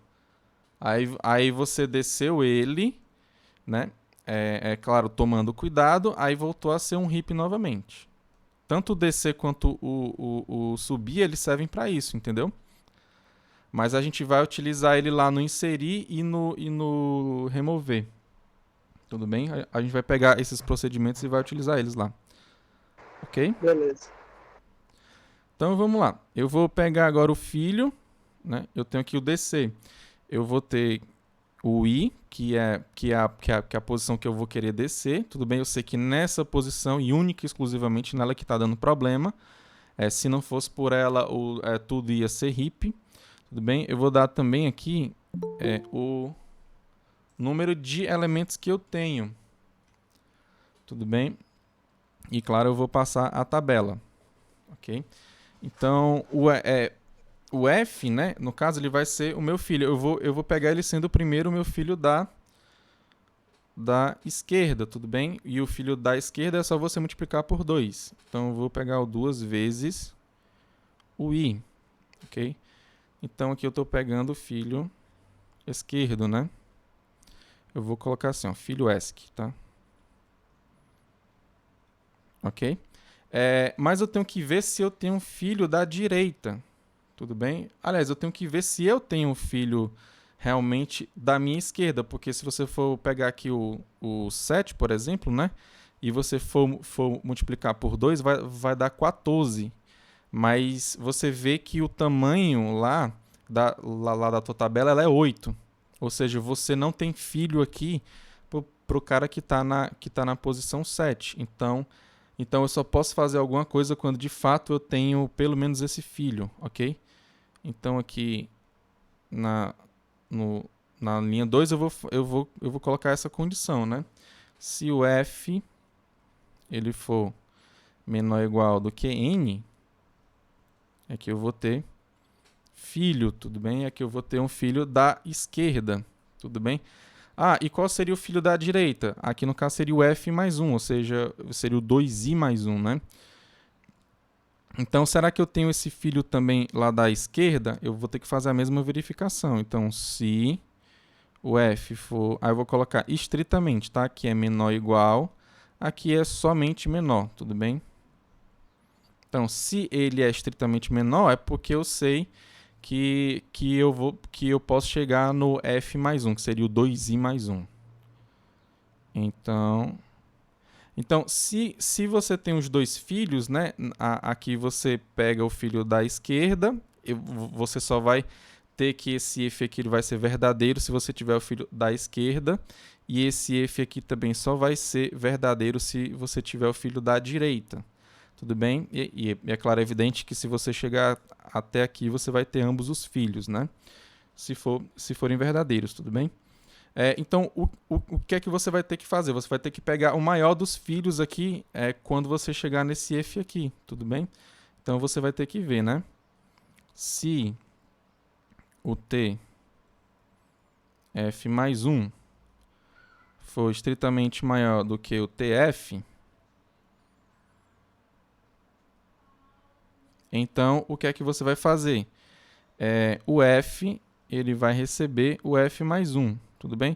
Speaker 1: Aí você desceu ele, né? Claro, tomando cuidado, aí voltou a ser um heap novamente. Tanto o descer quanto o subir, eles servem para isso, entendeu? Mas a gente vai utilizar ele lá no inserir e no remover. Tudo bem? A gente vai pegar esses procedimentos e vai utilizar eles lá. Ok?
Speaker 3: Beleza.
Speaker 1: Então vamos lá. Eu vou pegar agora o filho, né? Eu tenho aqui o descer. Eu vou ter o i, que é a posição que eu vou querer descer. Tudo bem? Eu sei que nessa posição, e única e exclusivamente nela que está dando problema. Se não fosse por ela, tudo ia ser heap. Tudo bem? Eu vou dar também aqui o número de elementos que eu tenho. Tudo bem? E claro, eu vou passar a tabela. Ok? Então, o F, né? No caso, ele vai ser o meu filho. Eu vou pegar ele sendo o primeiro o meu filho da esquerda, tudo bem? E o filho da esquerda é só você multiplicar por 2. Então, eu vou pegar o 2 vezes o i, ok? Então, aqui eu estou pegando o filho esquerdo, né? Eu vou colocar assim, ó, filho esc, tá? Ok? Mas eu tenho que ver se eu tenho um filho da direita, tudo bem? Aliás, eu tenho que ver se eu tenho um filho realmente da minha esquerda, porque se você for pegar aqui o 7, por exemplo, né? E você for multiplicar por 2, vai dar 14. Mas você vê que o tamanho lá da tua tabela ela é 8. Ou seja, você não tem filho aqui para o cara que está na posição 7. Então, eu só posso fazer alguma coisa quando de fato eu tenho pelo menos esse filho, ok? Então aqui na linha 2 eu vou colocar essa condição, né? Se o f ele for menor ou igual do que n, aqui eu vou ter filho, tudo bem? Aqui eu vou ter um filho da esquerda, tudo bem? E qual seria o filho da direita? Aqui no caso seria o f mais 1, ou seja, seria o 2i mais 1, né? Então, será que eu tenho esse filho também lá da esquerda? Eu vou ter que fazer a mesma verificação. Então, se o f for... Aí eu vou colocar estritamente, tá? Aqui é menor ou igual, aqui é somente menor, tudo bem? Então, se ele é estritamente menor, é porque eu sei que eu posso chegar no f mais 1, que seria o 2i mais 1. Então se você tem os dois filhos, né, aqui você pega o filho da esquerda, você só vai ter que esse f aqui ele vai ser verdadeiro se você tiver o filho da esquerda, e esse f aqui também só vai ser verdadeiro se você tiver o filho da direita. Tudo bem? E é claro, é evidente que se você chegar até aqui, você vai ter ambos os filhos, né? Se forem verdadeiros, tudo bem? Então, o que é que você vai ter que fazer? Você vai ter que pegar o maior dos filhos aqui quando você chegar nesse f aqui, tudo bem? Então, você vai ter que ver, né? Se o t f mais 1 for estritamente maior do que o tf, então, o que é que você vai fazer? O f ele vai receber o f mais 1, tudo bem?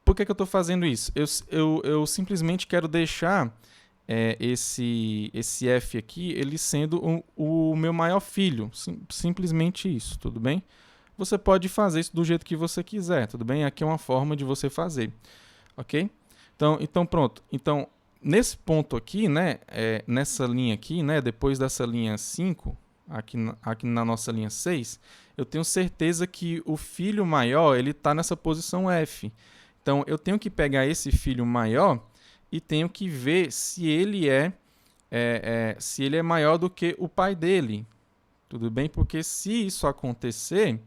Speaker 1: Por que eu estou fazendo isso? Eu simplesmente quero deixar esse f aqui ele sendo o meu maior filho, simplesmente isso, tudo bem? Você pode fazer isso do jeito que você quiser, tudo bem? Aqui é uma forma de você fazer, ok? Então pronto. Então, nesse ponto aqui, né, nessa linha aqui, né, depois dessa linha 5, aqui na nossa linha 6, eu tenho certeza que o filho maior ele está nessa posição F. Então, eu tenho que pegar esse filho maior e tenho que ver se ele se ele é maior do que o pai dele. Tudo bem? Porque se isso acontecer,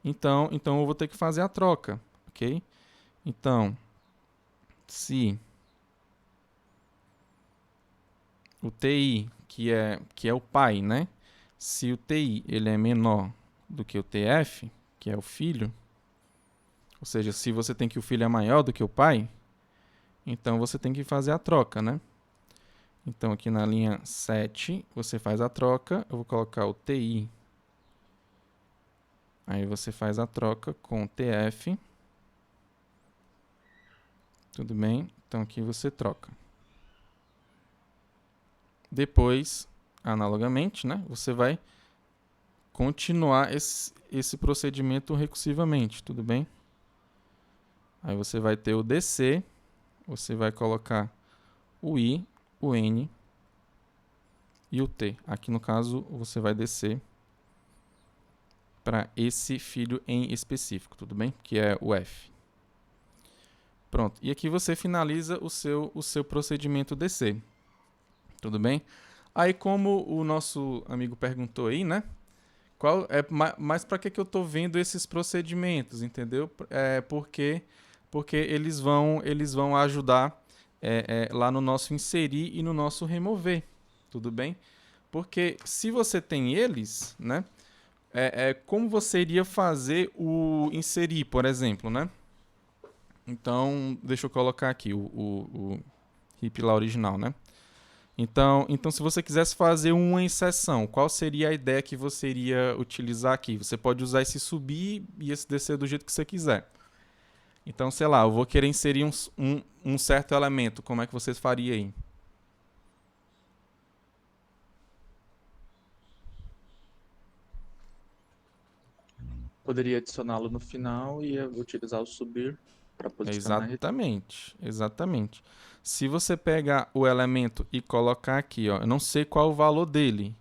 Speaker 1: então eu vou ter que fazer a troca, ok? Então, se o TI, que é o pai, né? Se o TI ele é menor do que o TF, que é o filho, ou seja, se você tem que o filho é maior do que o pai, então você tem que fazer a troca, né? Então, aqui na linha 7, você faz a troca. Eu vou colocar o TI. Aí você faz a troca com o TF. Tudo bem? Então, aqui você troca. Depois, analogamente, né, você vai continuar esse procedimento recursivamente. Tudo bem? Aí você vai ter o DC. Você vai colocar o I, o N e o T. Aqui no caso você vai descer para esse filho em específico, tudo bem? Que é o F. Pronto. E aqui você finaliza o seu procedimento DC. Tudo bem? Aí como o nosso amigo perguntou aí, né? Mas para que eu estou vendo esses procedimentos, entendeu? Porque eles vão ajudar lá no nosso inserir e no nosso remover, tudo bem? Porque se você tem eles, né? Como você iria fazer o inserir, por exemplo, né? Então, deixa eu colocar aqui o heap lá original, né? Então, se você quisesse fazer uma inserção, qual seria a ideia que você iria utilizar aqui? Você pode usar esse subir e esse descer do jeito que você quiser. Então, sei lá, eu vou querer inserir um certo elemento. Como é que você faria aí?
Speaker 2: Poderia adicioná-lo no final e utilizar o subir para posicionar na retina.
Speaker 1: Exatamente. Se você pegar o elemento e colocar aqui, ó, eu não sei qual o valor dele,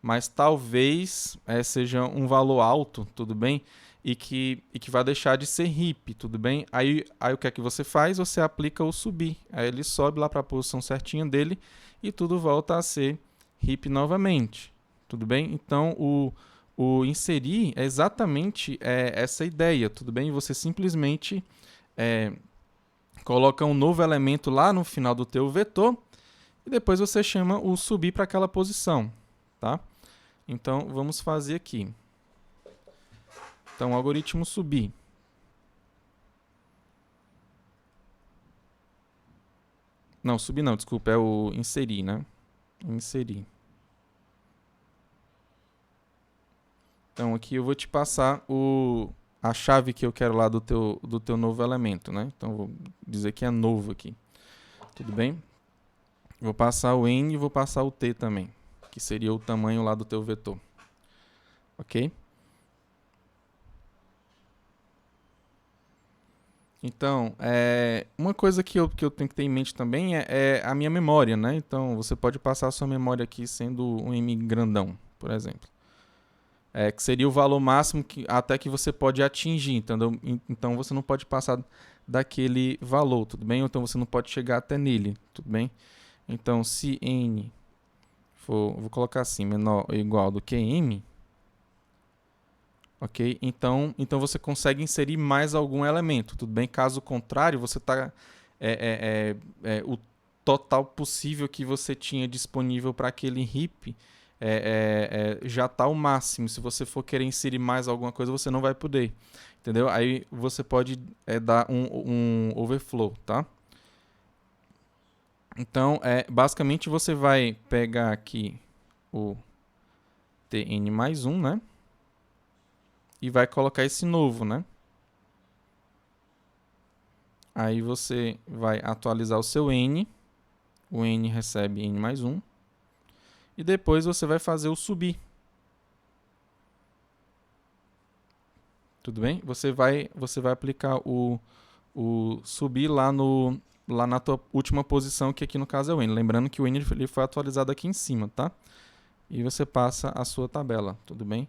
Speaker 1: mas talvez seja um valor alto, tudo bem? E que vai deixar de ser heap, tudo bem? Aí o que é que você faz? Você aplica o subir. Aí ele sobe lá para a posição certinha dele e tudo volta a ser heap novamente, tudo bem? Então, o inserir é exatamente essa ideia, tudo bem? Você simplesmente coloca um novo elemento lá no final do teu vetor e depois você chama o subir para aquela posição, tá? Então, vamos fazer aqui. Então, o algoritmo subir. Não, subir não, desculpa, é o inserir, né? Inserir. Então, aqui eu vou te passar a chave que eu quero lá do teu novo elemento, né? Então, vou dizer que é novo aqui. Tudo bem? Vou passar o N e vou passar o T também, que seria o tamanho lá do teu vetor. Ok? Então, uma coisa que eu tenho que ter em mente também é a minha memória, né? Então, você pode passar a sua memória aqui sendo um M grandão, por exemplo. Que seria o valor máximo até que você pode atingir, entendeu? Então, você não pode passar daquele valor, tudo bem? Ou então, você não pode chegar até nele, tudo bem? Então, se N for, vou colocar assim, menor ou igual do que M, ok? Então você consegue inserir mais algum elemento, tudo bem? Caso contrário, você está o total possível que você tinha disponível para aquele heap já está o máximo. Se você for querer inserir mais alguma coisa, você não vai poder, entendeu? Aí você pode dar um overflow, tá? Então, basicamente você vai pegar aqui o tn mais 1, né? E vai colocar esse novo, né? Aí você vai atualizar o seu n. O n recebe n mais 1. E depois você vai fazer o subir. Tudo bem? Você vai aplicar o subir lá na tua última posição, que aqui no caso é o n. Lembrando que o n ele foi atualizado aqui em cima, tá? E você passa a sua tabela, tudo bem?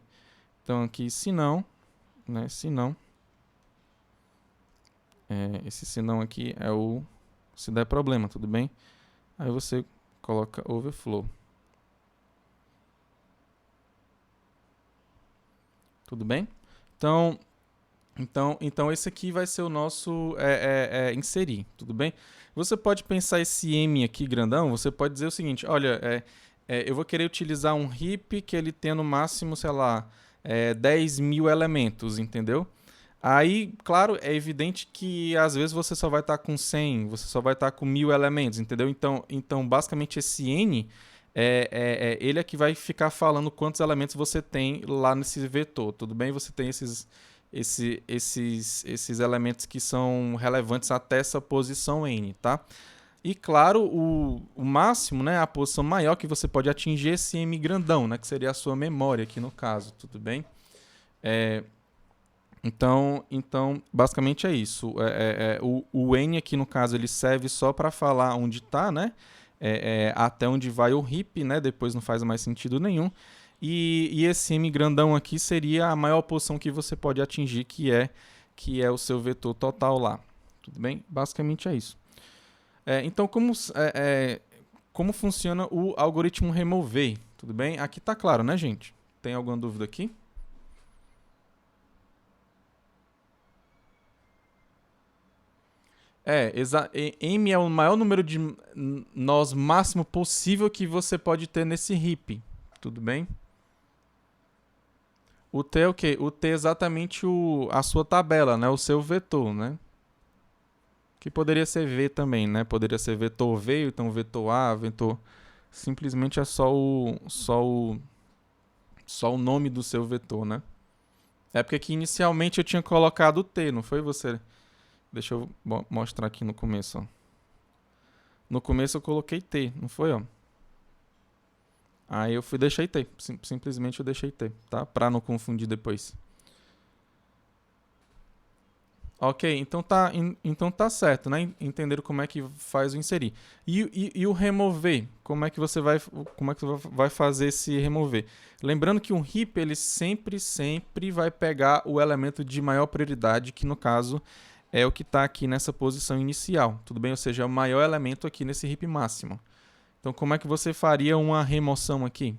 Speaker 1: Então aqui, se não, né? Se não, esse se não aqui é se der problema, tudo bem? Aí você coloca overflow. Tudo bem? Então esse aqui vai ser o nosso inserir, tudo bem? Você pode pensar esse M aqui grandão, você pode dizer o seguinte, olha, eu vou querer utilizar um heap que ele tenha no máximo, sei lá, 10.000 elementos, entendeu? Aí, claro, é evidente que às vezes você só vai estar com 100, você só vai estar com 1000 elementos, entendeu? Então basicamente esse N, ele é que vai ficar falando quantos elementos você tem lá nesse vetor, tudo bem? Você tem esses elementos que são relevantes até essa posição N, tá? E claro, o máximo, né, a posição maior que você pode atingir é esse M grandão, né, que seria a sua memória aqui no caso, tudo bem? Então, basicamente é isso. O N aqui no caso ele serve só para falar onde está, né? Até onde vai o heap, né? Depois não faz mais sentido nenhum. E esse M grandão aqui seria a maior posição que você pode atingir, que é o seu vetor total lá. Tudo bem? Basicamente é isso. Então, como funciona o algoritmo remover? Tudo bem? Aqui está claro, né, gente? Tem alguma dúvida aqui? M é o maior número de nós máximo possível que você pode ter nesse heap. Tudo bem? O T é o quê? O T é exatamente a sua tabela, né? O seu vetor, né? Que poderia ser V também, né? Poderia ser vetor V, então vetor A, vetor... Simplesmente é só o nome do seu vetor, né? É porque aqui inicialmente eu tinha colocado o T, não foi você? Deixa eu mostrar aqui no começo, ó. No começo eu coloquei T, não foi, ó? Aí eu deixei T. Simplesmente eu deixei T, tá? Pra não confundir depois. Ok, então tá certo, né? Entenderam como é que faz o inserir. E o remover? Como é que você vai fazer esse remover? Lembrando que um heap, ele sempre vai pegar o elemento de maior prioridade, que no caso é o que está aqui nessa posição inicial, tudo bem? Ou seja, é o maior elemento aqui nesse heap máximo. Então, como é que você faria uma remoção aqui?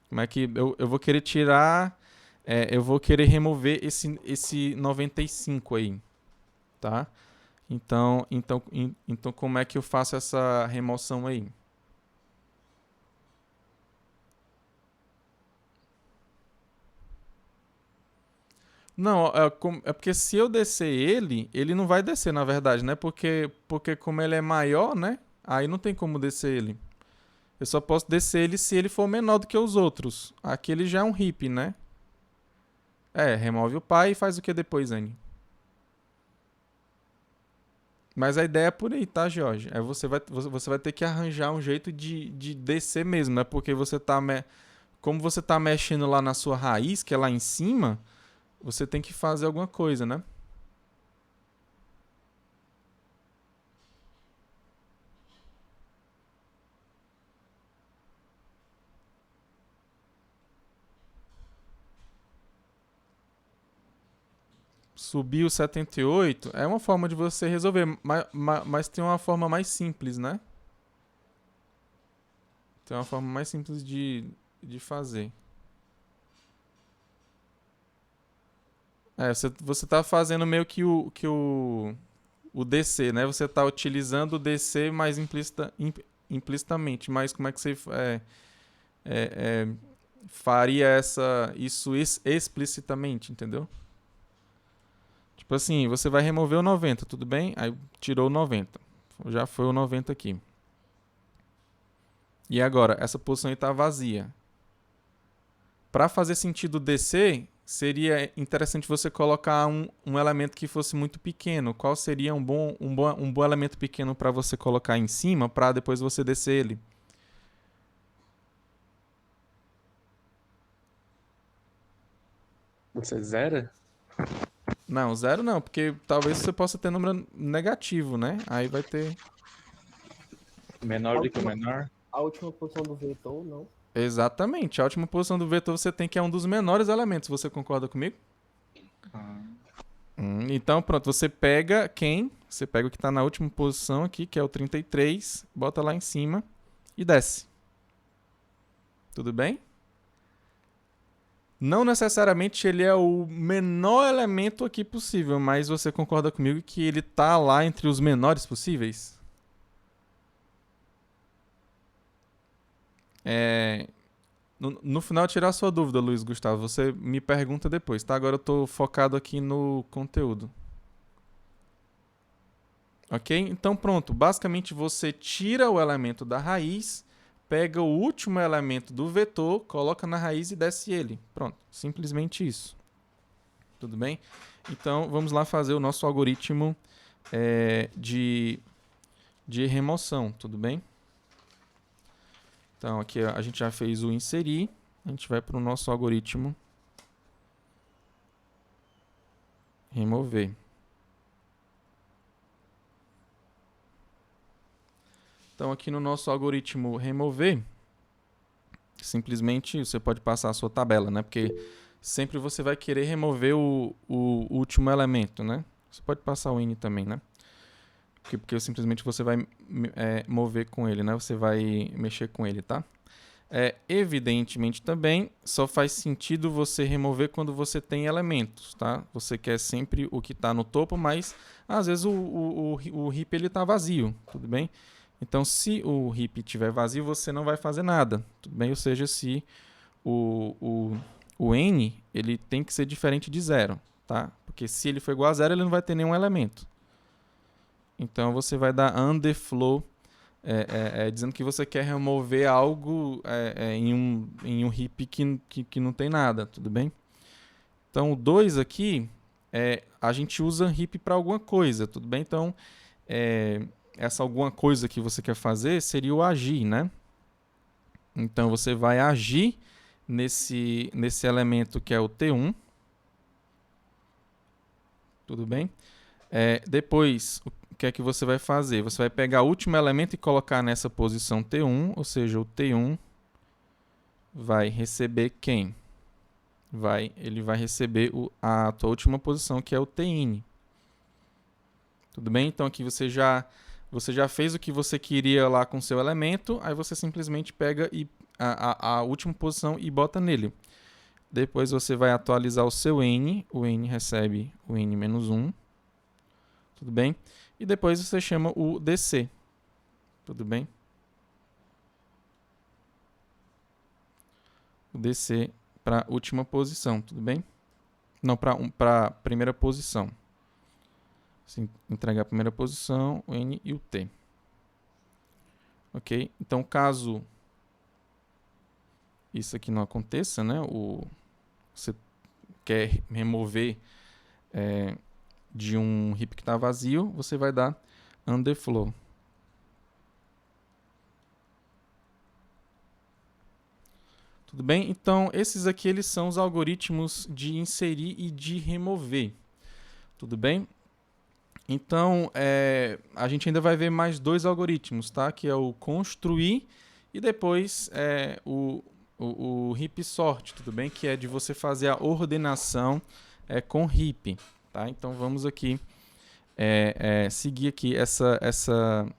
Speaker 1: Como é que eu vou querer tirar... eu vou querer remover esse 95 aí, tá? Então, como é que eu faço essa remoção aí? Não, é porque se eu descer ele não vai descer, na verdade, né? Porque como ele é maior, né? Aí não tem como descer ele. Eu só posso descer ele se ele for menor do que os outros. Aqui ele já é um heap, né? Remove o pai e faz o que depois, Anne? Mas a ideia é por aí, tá, Jorge? Você vai ter que arranjar um jeito de descer mesmo, né? Porque como você tá mexendo lá na sua raiz, que é lá em cima, você tem que fazer alguma coisa, né? Subir o 78 é uma forma de você resolver, mas tem uma forma mais simples, né? Tem uma forma mais simples de fazer. Você tá fazendo meio que o DC, né? Você tá utilizando o DC mais implicitamente, mas como é que você faria isso explicitamente, entendeu? Tipo assim, você vai remover o 90, tudo bem? Aí tirou o 90. Já foi o 90 aqui. E agora, essa posição aí tá vazia. Para fazer sentido descer, seria interessante você colocar um elemento que fosse muito pequeno. Qual seria um bom elemento pequeno para você colocar em cima para depois você descer ele?
Speaker 2: Você zera?
Speaker 1: Não, 0 não, porque talvez você possa ter número negativo, né? Aí vai ter...
Speaker 2: Menor do que o menor?
Speaker 4: A última posição do vetor, não.
Speaker 1: Exatamente. A última posição do vetor você tem que é um dos menores elementos. Você concorda comigo? Então, pronto. Você pega quem? Você pega o que está na última posição aqui, que é o 33, bota lá em cima e desce. Tudo bem? Não necessariamente ele é o menor elemento aqui possível, mas você concorda comigo que ele está lá entre os menores possíveis? no final tirar a sua dúvida, Luiz Gustavo, você me pergunta depois, tá? Agora eu tô focado aqui no conteúdo. Ok? Então pronto, basicamente você tira o elemento da raiz, pega o último elemento do vetor, coloca na raiz e desce ele. Pronto, simplesmente isso. Tudo bem? Então vamos lá fazer o nosso algoritmo de remoção, tudo bem? Então aqui a gente já fez o inserir, a gente vai para o nosso algoritmo remover. Então aqui no nosso algoritmo remover, simplesmente você pode passar a sua tabela, né? Porque sempre você vai querer remover o último elemento, né? Você pode passar o N também, né? Porque simplesmente você vai mover com ele, né? Você vai mexer com ele, tá? Evidentemente também só faz sentido você remover quando você tem elementos, tá? Você quer sempre o que está no topo, mas às vezes o heap ele está vazio, tudo bem? Então, se o heap estiver vazio, você não vai fazer nada, tudo bem? Ou seja, se o n ele tem que ser diferente de zero, tá? Porque se ele for igual a zero, ele não vai ter nenhum elemento. Então, você vai dar underflow, dizendo que você quer remover algo em um heap que não tem nada, tudo bem? Então, o 2 aqui, a gente usa heap para alguma coisa, tudo bem? Então, essa alguma coisa que você quer fazer seria o agir, né? Então, você vai agir nesse elemento que é o T1. Tudo bem? Depois, o que é que você vai fazer? Você vai pegar o último elemento e colocar nessa posição T1, ou seja, o T1 vai receber quem? Ele vai receber a tua última posição, que é o Tn. Tudo bem? Então, aqui você já fez o que você queria lá com o seu elemento, aí você simplesmente pega a última posição e bota nele. Depois você vai atualizar o seu n, o n recebe o n-1, tudo bem? E depois você chama o dc, tudo bem? O dc para a última posição, tudo bem? Não, para a primeira posição. Assim, entregar a primeira posição, o N e o T. Ok? Então, caso isso aqui não aconteça, né? Você quer remover de um heap que está vazio, você vai dar underflow. Tudo bem? Então, esses aqui eles são os algoritmos de inserir e de remover. Tudo bem? Então, a gente ainda vai ver mais dois algoritmos, tá? Que é o construir e depois o heap sort, tudo bem? Que é de você fazer a ordenação com heap, tá? Então, vamos aqui seguir aqui essa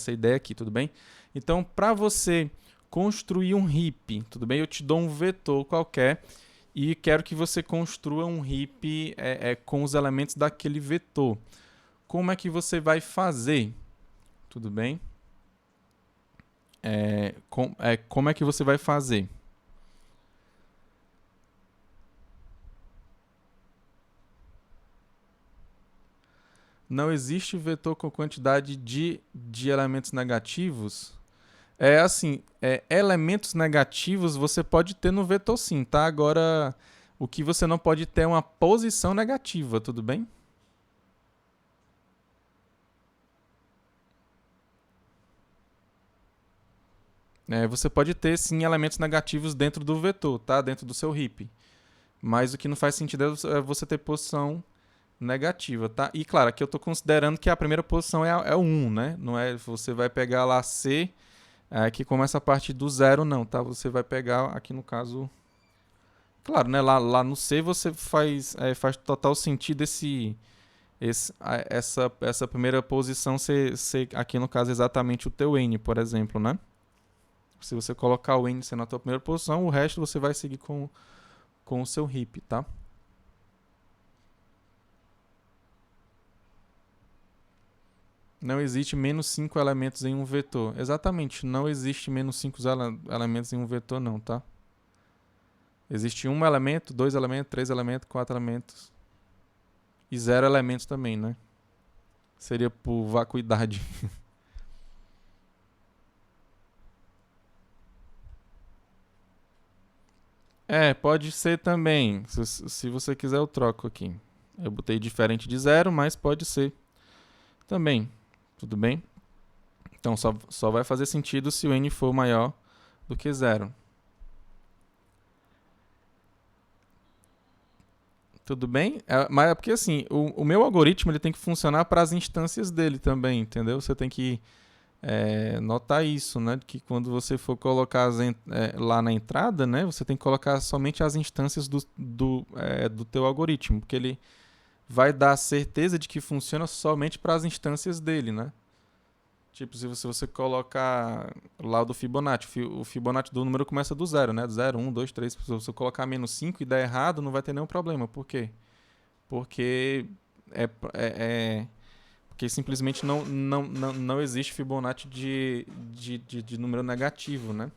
Speaker 1: ideia aqui, tudo bem? Então, para você construir um heap, tudo bem? Eu te dou um vetor qualquer e quero que você construa um heap com os elementos daquele vetor. Como é que você vai fazer? Tudo bem? Como é que você vai fazer? Não existe vetor com quantidade de elementos negativos? Elementos negativos você pode ter no vetor sim, tá? Agora, o que você não pode ter é uma posição negativa, tudo bem? Você pode ter sim elementos negativos dentro do vetor, tá? Dentro do seu heap. Mas o que não faz sentido é você ter posição negativa, tá? E claro, aqui eu estou considerando que a primeira posição é o 1, né? Não é, você vai pegar lá C, que começa a partir do 0, não, tá? Você vai pegar aqui no caso... Claro, né? Lá no C você faz total sentido essa primeira posição ser aqui no caso exatamente o teu N, por exemplo, né? Se você colocar o N sendo na tua primeira posição, o resto você vai seguir com o seu heap, tá? Não existe menos 5 elementos em um vetor. Exatamente, não existe menos 5 elementos em um vetor não, tá? Existe 1 elemento, 2 elementos, 3 elementos, 4 elementos. E 0 elementos também, né? Seria por vacuidade. Pode ser também. Se você quiser, eu troco aqui. Eu botei diferente de 0, mas pode ser também. Tudo bem? Então, só vai fazer sentido se o n for maior do que 0. Tudo bem? Mas é porque, assim, o meu algoritmo ele tem que funcionar para as instâncias dele também, entendeu? Você tem que notar isso, né? Que quando você for colocar lá na entrada, né? Você tem que colocar somente as instâncias do teu algoritmo, porque ele vai dar certeza de que funciona somente para as instâncias dele, né? Tipo, se você colocar lá o do Fibonacci, o Fibonacci do número começa do 0, né? Do 0, 1, 2, 3. Se você colocar menos 5 e der errado, não vai ter nenhum problema. Por quê? Porque porque simplesmente não existe Fibonacci de número negativo, né?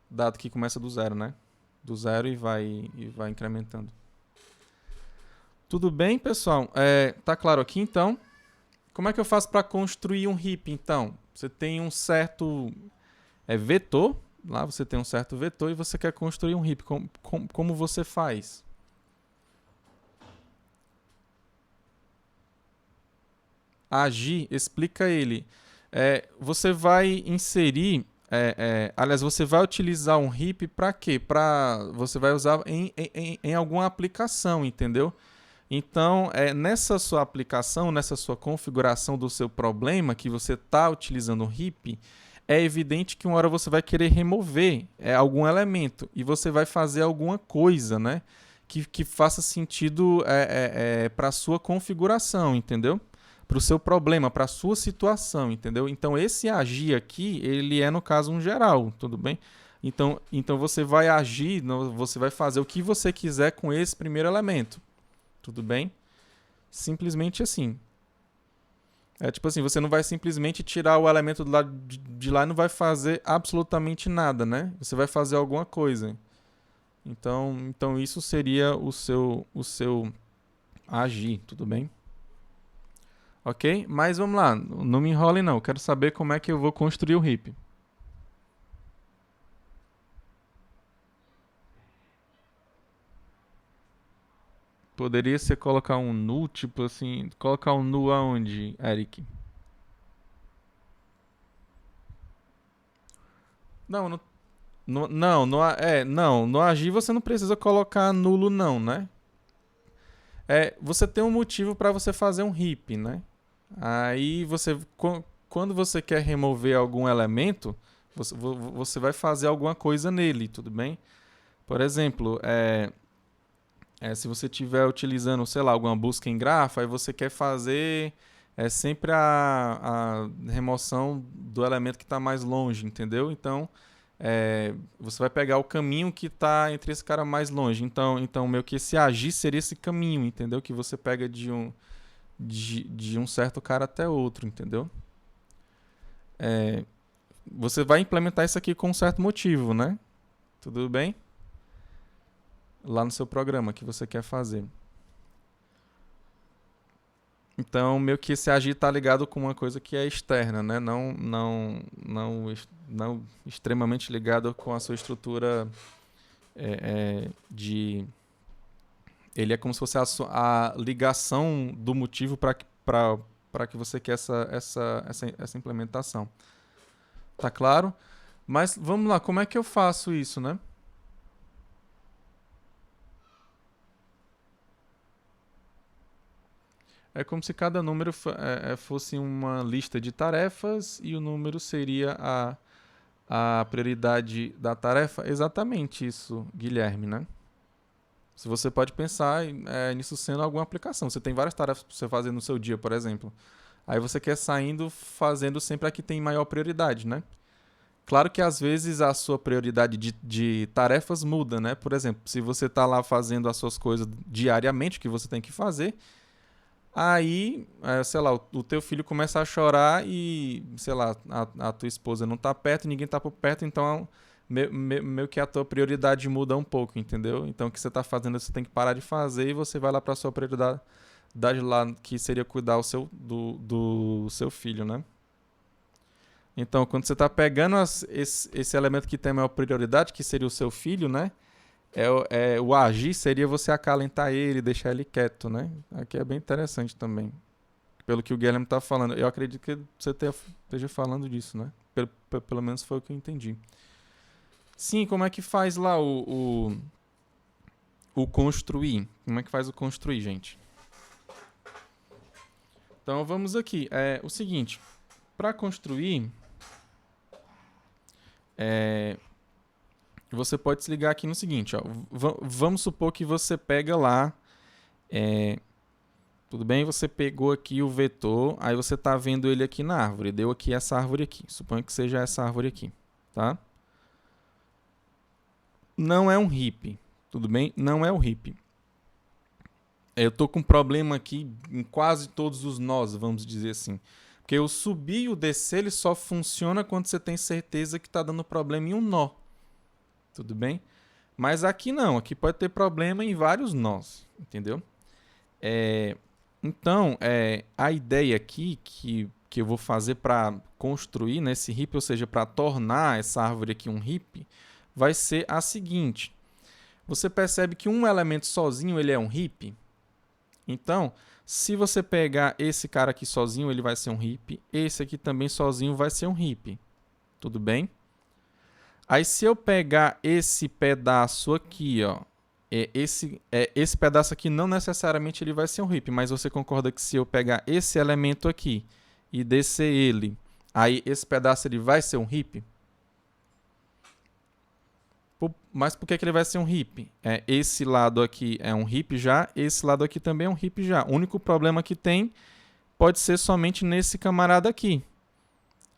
Speaker 1: Dado que começa do 0, né? Do 0 e vai incrementando. Tudo bem, pessoal? Tá claro aqui, então? Como é que eu faço para construir um heap, então? Você tem um certo vetor, lá você tem um certo vetor e você quer construir um heap. Como você faz? Agir, explica ele. Você vai inserir, aliás, você vai utilizar um heap para quê? Você vai usar em alguma aplicação, entendeu? Então, nessa sua aplicação, nessa sua configuração do seu problema, que você está utilizando um heap, é evidente que uma hora você vai querer remover algum elemento e você vai fazer alguma coisa, né, que faça sentido para a sua configuração, entendeu? Para o seu problema, para a sua situação, entendeu? Então, esse agir aqui, ele no caso, um geral, tudo bem? Então você vai agir, você vai fazer o que você quiser com esse primeiro elemento. Tudo bem? Simplesmente assim. Tipo assim, você não vai simplesmente tirar o elemento do lado de lá e não vai fazer absolutamente nada, né? Você vai fazer alguma coisa. Então isso seria o seu agir, tudo bem? Ok? Mas vamos lá, não me enrole não. Eu quero saber como é que eu vou construir o heap. Poderia ser colocar um null, tipo assim... Colocar um null aonde, Eric? No agir você não precisa colocar nulo não, né? Você tem um motivo para você fazer um heap, né? Aí quando você quer remover algum elemento, você vai fazer alguma coisa nele, tudo bem? Por exemplo, se você estiver utilizando, sei lá, alguma busca em grafo, aí você quer fazer sempre a remoção do elemento que está mais longe, entendeu? Então, você vai pegar o caminho que está entre esse cara mais longe. Então meio que esse agir seria esse caminho, entendeu? Que você pega de um certo cara até outro, entendeu? Você vai implementar isso aqui com um certo motivo, né? Tudo bem? Lá no seu programa que você quer fazer. Então, meio que esse agir está ligado com uma coisa que é externa, né? Não extremamente ligado com a sua estrutura Ele é como se fosse a ligação do motivo para que você quer essa implementação. Tá claro? Mas vamos lá, como é que eu faço isso, né? É como se cada número fosse uma lista de tarefas e o número seria a prioridade da tarefa. Exatamente isso, Guilherme, né? Se você pode pensar nisso sendo alguma aplicação. Você tem várias tarefas para você fazer no seu dia, por exemplo. Aí você quer saindo fazendo sempre a que tem maior prioridade, né? Claro que às vezes a sua prioridade de tarefas muda, né? Por exemplo, se você está lá fazendo as suas coisas diariamente, que você tem que fazer, Aí, sei lá, o teu filho começa a chorar e, sei lá, a tua esposa não tá perto, ninguém tá por perto, então meio que a tua prioridade muda um pouco, entendeu? Então o que você tá fazendo, você tem que parar de fazer e você vai lá pra sua prioridade lá, que seria cuidar do seu filho, né? Então, quando você tá pegando esse elemento que tem a maior prioridade, que seria o seu filho, né? O agir seria você acalentar ele, deixar ele quieto, né? Aqui é bem interessante também. Pelo que o Guilherme está falando. Eu acredito que você esteja falando disso, né? Pelo menos foi o que eu entendi. Sim, como é que faz lá o construir? Como é que faz o construir, gente? Então vamos aqui. É o seguinte. Para construir, você pode se ligar aqui no seguinte, ó. Vamos supor que você pega lá, tudo bem? Você pegou aqui o vetor, aí você está vendo ele aqui na árvore, deu aqui essa árvore aqui, suponho que seja essa árvore aqui, tá? Não é um heap, tudo bem? Não é um heap. Eu tô com um problema aqui em quase todos os nós, vamos dizer assim. Porque o subir e o descer, ele só funciona quando você tem certeza que está dando problema em um nó. Tudo bem? Mas aqui não, aqui pode ter problema em vários nós, entendeu? Então, a ideia aqui que eu vou fazer para construir nesse heap, ou seja, para tornar essa árvore aqui um heap, vai ser a seguinte. Você percebe que um elemento sozinho ele é um heap? Então, se você pegar esse cara aqui sozinho, ele vai ser um heap. Esse aqui também sozinho vai ser um heap. Tudo bem? Aí se eu pegar esse pedaço aqui, ó, esse pedaço aqui não necessariamente ele vai ser um heap, mas você concorda que se eu pegar esse elemento aqui e descer ele, aí esse pedaço ele vai ser um heap? Mas por que ele vai ser um heap? Esse lado aqui é um heap já, esse lado aqui também é um heap já. O único problema que tem pode ser somente nesse camarada aqui.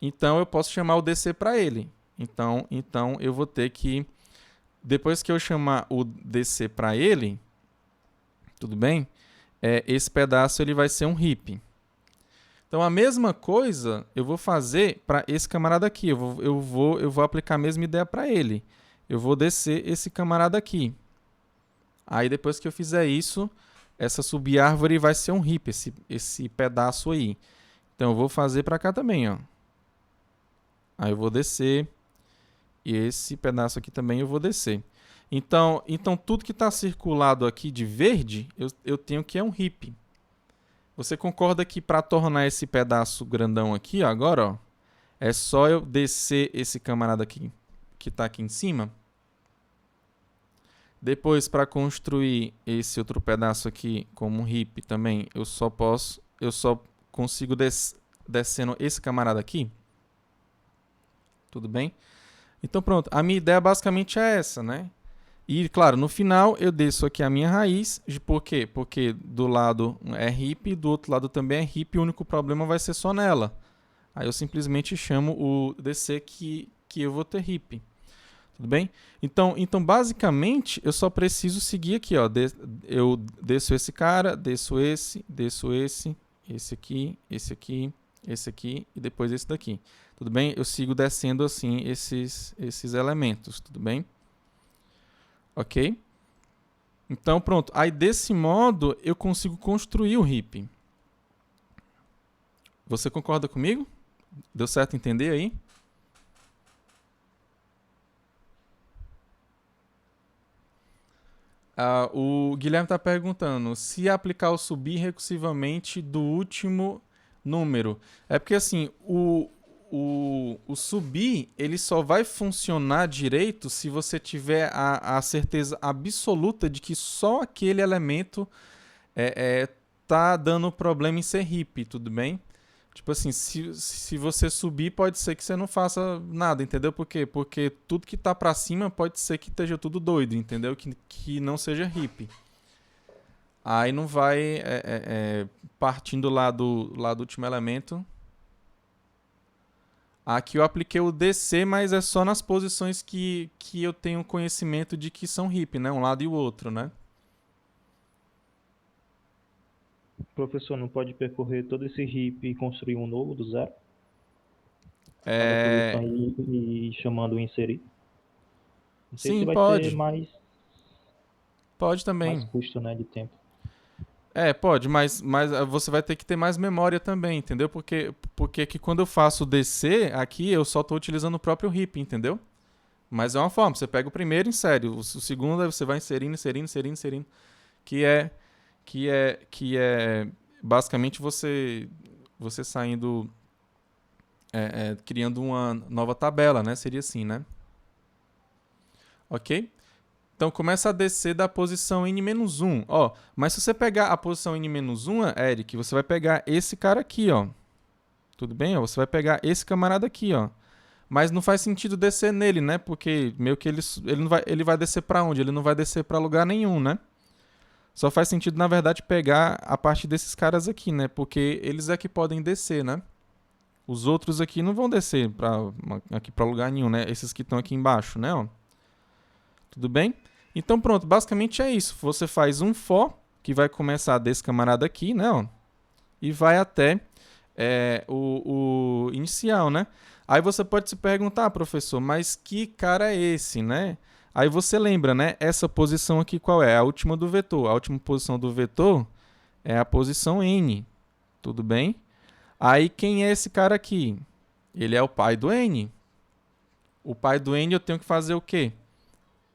Speaker 1: Então eu posso chamar o DC para ele. Então eu vou ter que, depois que eu chamar o DC para ele, tudo bem? Esse pedaço ele vai ser um heap. Então a mesma coisa eu vou fazer para esse camarada aqui. Eu vou aplicar a mesma ideia para ele. Eu vou descer esse camarada aqui. Aí depois que eu fizer isso, essa subárvore vai ser um heap, esse pedaço aí. Então eu vou fazer para cá também, ó. Aí eu vou descer. E esse pedaço aqui também eu vou descer. Então tudo que está circulado aqui de verde, eu tenho que é um heap. Você concorda que para tornar esse pedaço grandão aqui, ó, agora, ó, é só eu descer esse camarada aqui, que está aqui em cima? Depois, para construir esse outro pedaço aqui como um heap também, eu só consigo descendo esse camarada aqui? Tudo bem? Então pronto, a minha ideia basicamente é essa, né? E claro, no final eu desço aqui a minha raiz, por quê? Porque do lado é heap, do outro lado também é heap, e o único problema vai ser só nela. Aí eu simplesmente chamo o DC que eu vou ter heap. Tudo bem? Então basicamente eu só preciso seguir aqui, ó. Eu desço esse cara, desço esse aqui, esse aqui e depois esse daqui. Tudo bem? Eu sigo descendo assim esses elementos, tudo bem? Ok? Então pronto. Aí desse modo eu consigo construir o heap. Você concorda comigo? Deu certo entender aí? O Guilherme está perguntando se aplicar o subir recursivamente do último número. É porque assim, o subir ele só vai funcionar direito se você tiver a certeza absoluta de que só aquele elemento tá dando problema em ser heap, tudo bem? Tipo assim, se você subir, pode ser que você não faça nada, entendeu? Por quê? Porque tudo que tá pra cima pode ser que esteja tudo doido, entendeu? Que não seja heap. Aí não vai partindo lá do último elemento. Aqui eu apliquei o DC, mas é só nas posições que eu tenho conhecimento de que são heap, né? Um lado e o outro, né?
Speaker 5: Professor, não pode percorrer todo esse heap e construir um novo do zero? Cada
Speaker 1: É,
Speaker 5: posição e chamando o inserir? Não sei se
Speaker 1: sim,
Speaker 5: vai ser
Speaker 1: pode.
Speaker 5: mais
Speaker 1: Também.
Speaker 5: custo, né, de tempo.
Speaker 1: Pode, mas você vai ter que ter mais memória também, entendeu? Porque que quando eu faço descer aqui, eu só estou utilizando o próprio heap, entendeu? Mas é uma forma, você pega o primeiro e insere, o segundo aí você vai inserindo, que é basicamente você saindo, criando uma nova tabela, né? Seria assim, né? Ok? Então começa a descer da posição N-1. Ó, mas se você pegar a posição N-1, Eric, você vai pegar esse cara aqui, ó. Tudo bem? Ó, você vai pegar esse camarada aqui, ó. Mas não faz sentido descer nele, né? Porque meio que ele vai descer para onde? Ele não vai descer para lugar nenhum, né? Só faz sentido, na verdade, pegar a parte desses caras aqui, né? Porque eles é que podem descer, né? Os outros aqui não vão descer aqui para lugar nenhum, né? Esses que estão aqui embaixo, né? Ó. Tudo bem? Então pronto, basicamente é isso. Você faz um for, que vai começar desse camarada aqui, né? Ó, e vai até o inicial, né? Aí você pode se perguntar, professor, mas que cara é esse, né? Aí você lembra, né? Essa posição aqui qual é? A última do vetor. A última posição do vetor é a posição N. Tudo bem? Aí quem é esse cara aqui? Ele é o pai do N. O pai do N eu tenho que fazer o quê?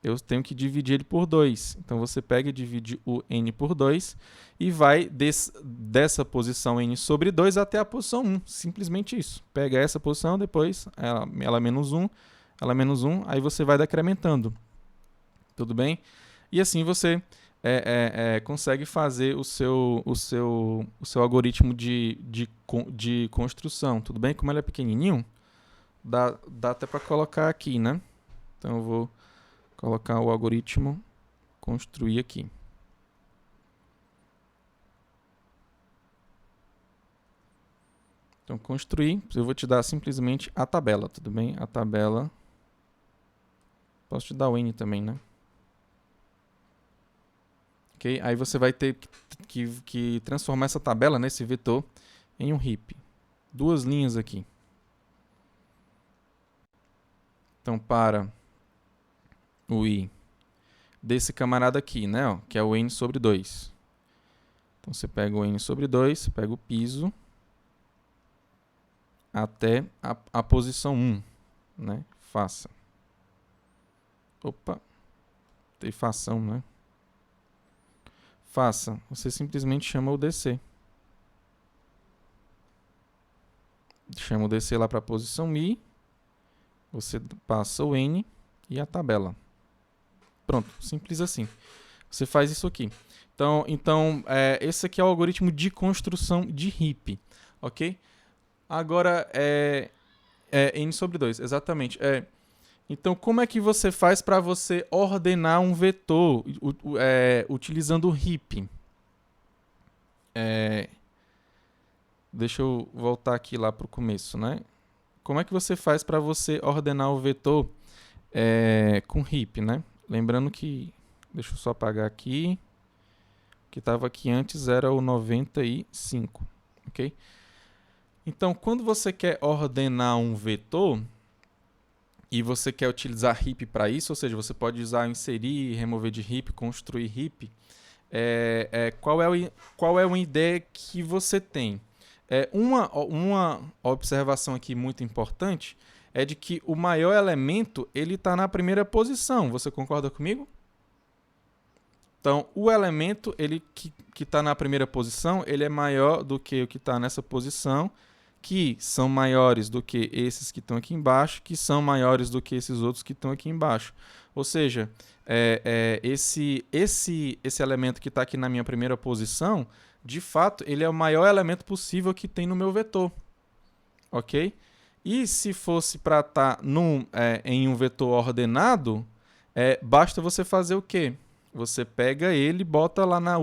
Speaker 1: Eu tenho que dividir ele por 2. Então você pega e divide o N por 2 e vai dessa posição N sobre 2 até a posição 1. Simplesmente isso. Pega essa posição, depois ela menos 1, ela menos 1, aí você vai decrementando. Tudo bem? E assim você consegue fazer o seu algoritmo de construção. Tudo bem? Como ele é pequenininho, dá até para colocar aqui, né? Então eu vou colocar o algoritmo construir aqui. Então, construir, eu vou te dar simplesmente a tabela, tudo bem? A tabela. Posso te dar o N também, né? Ok? Aí você vai ter que transformar essa tabela, nesse vetor, em um heap. 2 linhas aqui. Então, para o I desse camarada aqui, né? Ó, que é o N sobre 2. Então, você pega o N sobre 2, pega o piso até a posição 1, né? Faça. Opa. Tem fação, né? Faça. Você simplesmente chama o DC. Chama o DC lá para a posição I. Você passa o N e a tabela. Pronto, simples assim. Você faz isso aqui. Então esse aqui é o algoritmo de construção de heap, ok? Agora, N sobre 2, exatamente. Então, como é que você faz para você ordenar um vetor utilizando o heap? Deixa eu voltar aqui lá para o começo, né? Como é que você faz para você ordenar o vetor com heap, né? Lembrando que, deixa eu só apagar aqui, o que estava aqui antes era o 95, ok? Então, quando você quer ordenar um vetor e você quer utilizar heap para isso, ou seja, você pode usar inserir, remover de heap, construir heap, qual é uma ideia que você tem? Uma observação aqui muito importante é de que o maior elemento ele está na primeira posição. Você concorda comigo? Então, o elemento que está na primeira posição, ele é maior do que o que está nessa posição, que são maiores do que esses que estão aqui embaixo, que são maiores do que esses outros que estão aqui embaixo. Ou seja, esse elemento que está aqui na minha primeira posição, de fato, ele é o maior elemento possível que tem no meu vetor. Ok? E se fosse para estar em um vetor ordenado, basta você fazer o quê? Você pega ele e bota lá na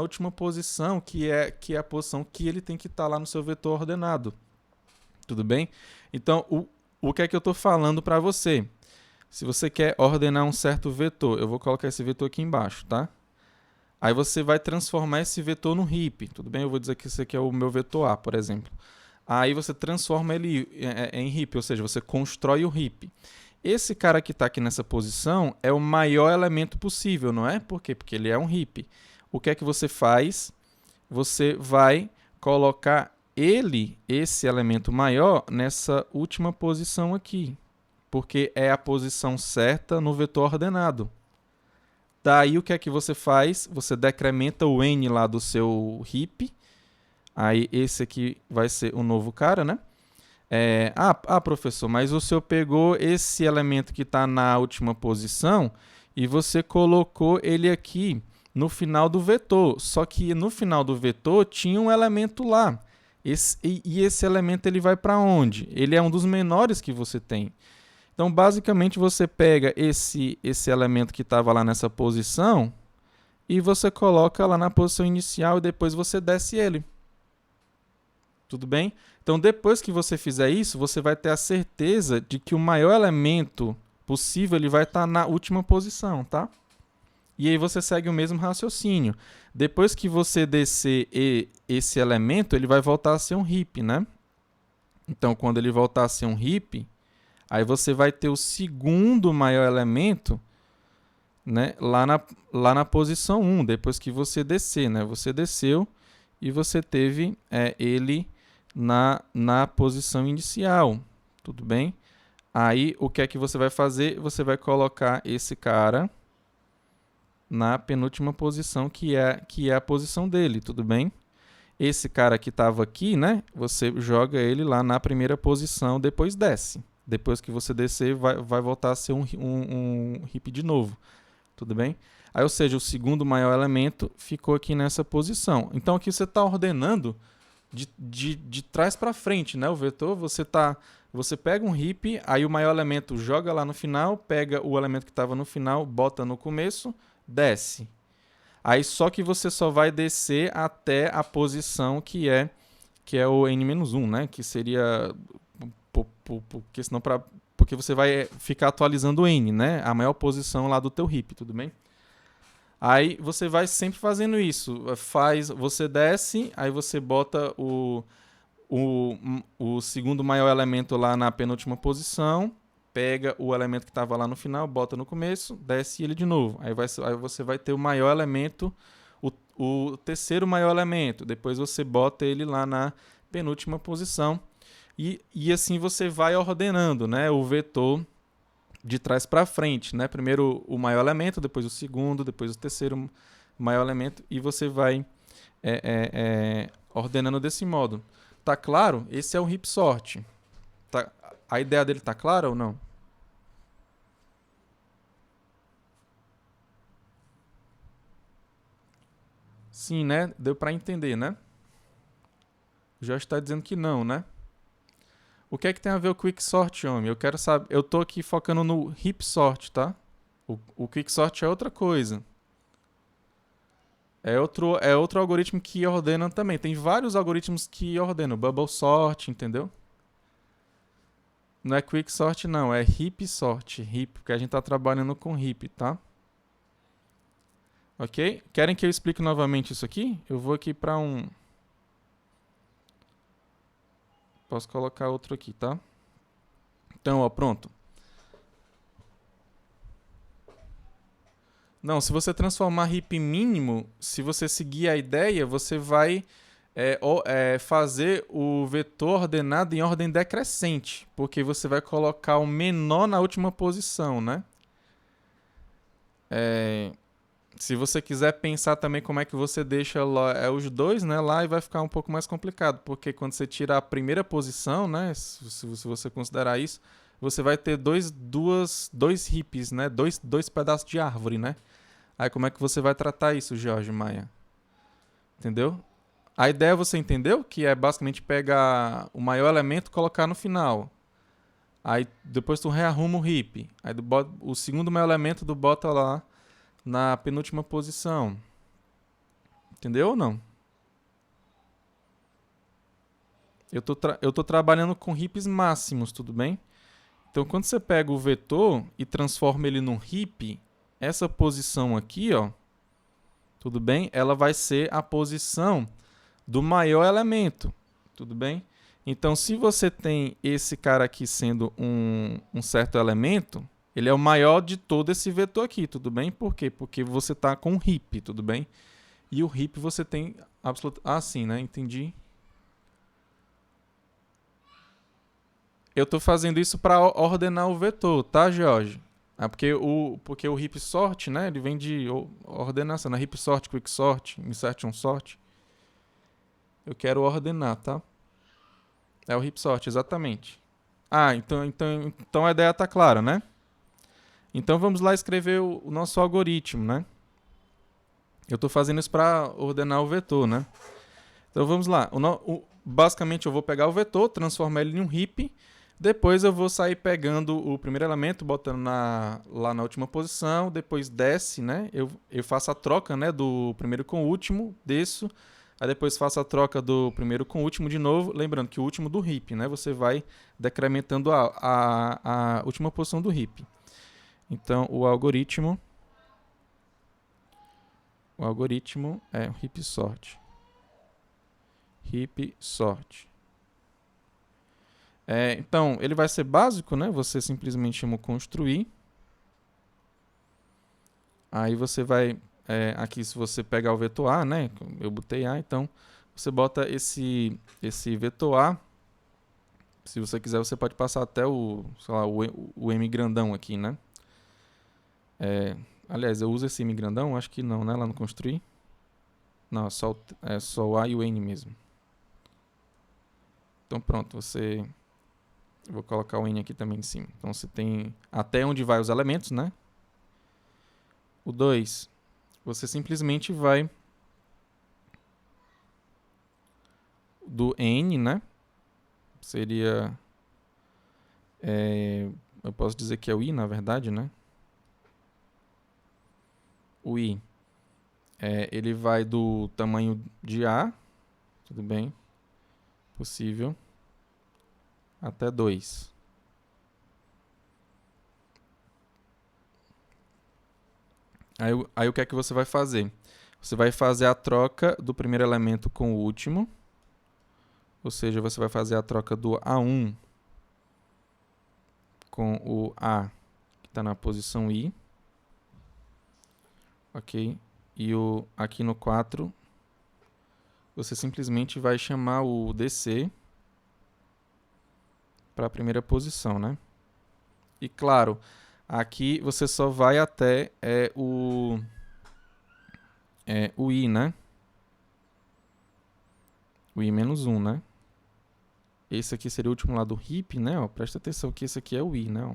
Speaker 1: última posição, que é a posição que ele tem que estar lá no seu vetor ordenado. Tudo bem? Então, o que é que eu estou falando para você? Se você quer ordenar um certo vetor, eu vou colocar esse vetor aqui embaixo, tá? Aí você vai transformar esse vetor no heap, tudo bem? Eu vou dizer que esse aqui é o meu vetor A, por exemplo. Aí você transforma ele em heap, ou seja, você constrói o heap. Esse cara que está aqui nessa posição é o maior elemento possível, não é? Por quê? Porque ele é um heap. O que é que você faz? Você vai colocar esse elemento maior, nessa última posição aqui, porque é a posição certa no vetor ordenado. Daí o que é que você faz? Você decrementa o n lá do seu heap. Aí esse aqui vai ser o novo cara, né? Professor, mas o senhor pegou esse elemento que está na última posição e você colocou ele aqui no final do vetor. Só que no final do vetor tinha um elemento lá. Esse elemento ele vai para onde? Ele é um dos menores que você tem. Então, basicamente, você pega esse elemento que estava lá nessa posição e você coloca lá na posição inicial e depois você desce ele. Tudo bem? Então, depois que você fizer isso, você vai ter a certeza de que o maior elemento possível ele vai estar na última posição, tá? E aí você segue o mesmo raciocínio. Depois que você descer esse elemento, ele vai voltar a ser um heap, né? Então, quando ele voltar a ser um heap, aí você vai ter o segundo maior elemento, né, lá na posição 1, depois que você descer, né? Você desceu e você teve ele na posição inicial, tudo bem? Aí, o que é que você vai fazer? Você vai colocar esse cara na penúltima posição, que é a posição dele, tudo bem? Esse cara que estava aqui, né? Você joga ele lá na primeira posição, depois desce. Depois que você descer, vai voltar a ser um heap de novo. Tudo bem? Aí, ou seja, o segundo maior elemento ficou aqui nessa posição. Então, aqui você está ordenando de trás para frente, né? O vetor, você pega um heap, aí o maior elemento joga lá no final, pega o elemento que estava no final, bota no começo, desce. Aí, só que você só vai descer até a posição que é o n-1, né? Que seria... porque você vai ficar atualizando o n, né? A maior posição lá do teu heap, tudo bem? Aí você vai sempre fazendo isso. Você desce, aí você bota o segundo maior elemento lá na penúltima posição, pega o elemento que estava lá no final, bota no começo, desce ele de novo. Aí você vai ter o maior elemento, o terceiro maior elemento. Depois você bota ele lá na penúltima posição. E assim você vai ordenando, né, o vetor de trás para frente, né? Primeiro o maior elemento, depois o segundo, depois o terceiro maior elemento, e você vai ordenando desse modo. Tá claro? Esse é o heap sort. A ideia dele tá clara ou não? Sim, né? Deu para entender, né? O Jorge está dizendo que não, né? O que é que tem a ver o quicksort, homem? Eu quero saber. Eu tô aqui focando no heap sort, tá? O quicksort é outra coisa. É outro algoritmo que ordena também. Tem vários algoritmos que ordenam. Bubble sort, entendeu? Não é quicksort, não. É heap sort. Heap, porque a gente tá trabalhando com heap, tá? Ok? Querem que eu explique novamente isso aqui? Eu vou aqui para um... Posso colocar outro aqui, tá? Então, ó, pronto. Não, se você transformar heap mínimo, se você seguir a ideia, você vai fazer o vetor ordenado em ordem decrescente, porque você vai colocar o menor na última posição, né? Se você quiser pensar também como é que você deixa os dois, né, lá, e vai ficar um pouco mais complicado, porque quando você tira a primeira posição, né, se você considerar isso, você vai ter dois heaps, né, dois pedaços de árvore, né? Aí como é que você vai tratar isso, Jorge Maia? Entendeu? A ideia você entendeu? Que é basicamente pegar o maior elemento e colocar no final. Aí depois tu rearruma o heap. Aí o segundo maior elemento tu bota lá na penúltima posição. Entendeu ou não? Eu tô trabalhando com heaps máximos, tudo bem? Então, quando você pega o vetor e transforma ele num heap, essa posição aqui, ó, tudo bem? Ela vai ser a posição do maior elemento, tudo bem? Então, se você tem esse cara aqui sendo um certo elemento, ele é o maior de todo esse vetor aqui, tudo bem? Por quê? Porque você está com um heap, tudo bem? E o heap você tem absoluto... Ah, sim, né? Entendi. Eu estou fazendo isso para ordenar o vetor, tá, George? Porque o heap sort, né? Ele vem de ordenação, né? Heap sort, quick sort, insertion sort. Eu quero ordenar, tá? É o heap sort, exatamente. Ah, então a ideia está clara, né? Então vamos lá escrever o nosso algoritmo, né? Eu estou fazendo isso para ordenar o vetor, né? Então vamos lá. Basicamente eu vou pegar o vetor, transformar ele em um heap. Depois eu vou sair pegando o primeiro elemento, botando lá na última posição. Depois desce, né? Eu faço a troca, né, do primeiro com o último, desço. Aí depois faço a troca do primeiro com o último de novo. Lembrando que o último do heap, né? Você vai decrementando a última posição do heap. Então o algoritmo é o heap sort. Heap sort. Então, ele vai ser básico, né? Você simplesmente chama o construir. Aí você vai... aqui, se você pegar o vetor A, né? Eu botei A, então você bota esse vetor A. Se você quiser, você pode passar até sei lá, o M grandão aqui, né? Aliás, eu uso esse M grandão? Acho que não, né? Lá no construir. Não, é só o A e o N mesmo. Então pronto, eu vou colocar o N aqui também em cima. Então você tem até onde vai os elementos, né? O 2, você simplesmente vai do N, né? Seria... eu posso dizer que é o I, na verdade, né? O I, ele vai do tamanho de A, tudo bem? Possível. Até 2. Aí o que é que você vai fazer? Você vai fazer a troca do primeiro elemento com o último. Ou seja, você vai fazer a troca do A1 com o A, que está na posição I. Ok? E aqui no 4, você simplesmente vai chamar o DC para a primeira posição, né? E claro, aqui você só vai até o I, né? O I-1, né? Esse aqui seria o último lá do heap, né? Ó, presta atenção que esse aqui é o I, né? Ó.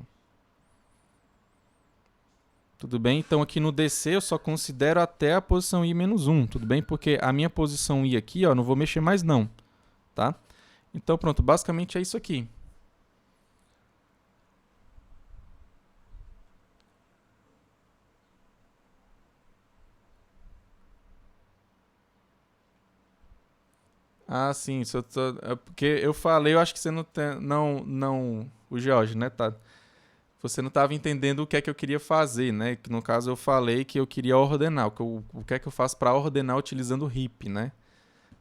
Speaker 1: Tudo bem? Então aqui no DC eu só considero até a posição I-1, tudo bem? Porque a minha posição I aqui, ó, não vou mexer mais não, tá? Então pronto, basicamente é isso aqui. Ah, sim, porque eu falei, eu acho que você não tem, o George, né, tá? Você não estava entendendo o que é que eu queria fazer, né? Que no caso eu falei que eu queria ordenar, o que é que eu faço para ordenar utilizando o heap, né?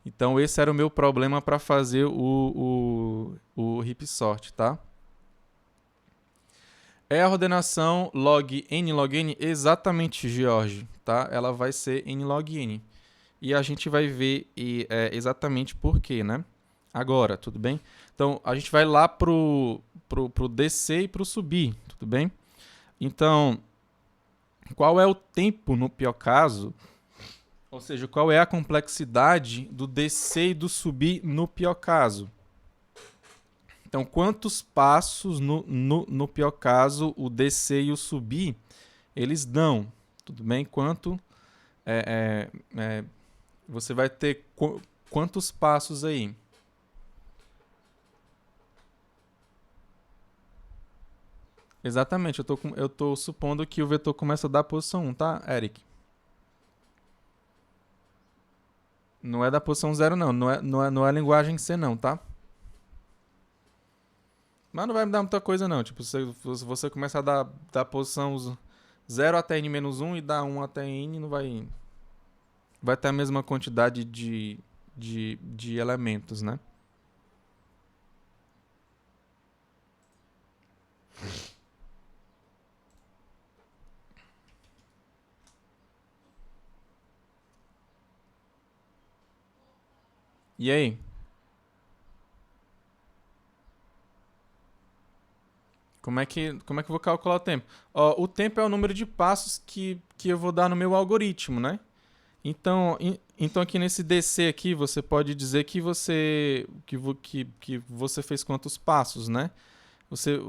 Speaker 1: Então esse era o meu problema para fazer o heap sort, tá? É a ordenação log n? Exatamente, George, tá? Ela vai ser n log n. E a gente vai ver exatamente por quê, né? Agora, tudo bem? Então, a gente vai lá pro descer e pro subir, tudo bem? Então, qual é o tempo no pior caso? Ou seja, qual é a complexidade do descer e do subir no pior caso? Então, quantos passos no pior caso o descer e o subir eles dão? Tudo bem? Quanto... você vai ter quantos passos aí? Exatamente, eu tô supondo que o vetor começa da posição 1, tá, Eric? Não é da posição 0, não. Não é a linguagem C, não, tá? Mas não vai me dar muita coisa, não. Tipo, se você começar da posição 0 até n-1 e dar 1 até n, não vai... vai ter a mesma quantidade de elementos, né? E aí? Como é que eu vou calcular o tempo? Ó, o tempo é o número de passos que eu vou dar no meu algoritmo, né? Então aqui nesse DC aqui, você pode dizer que que você fez quantos passos, né?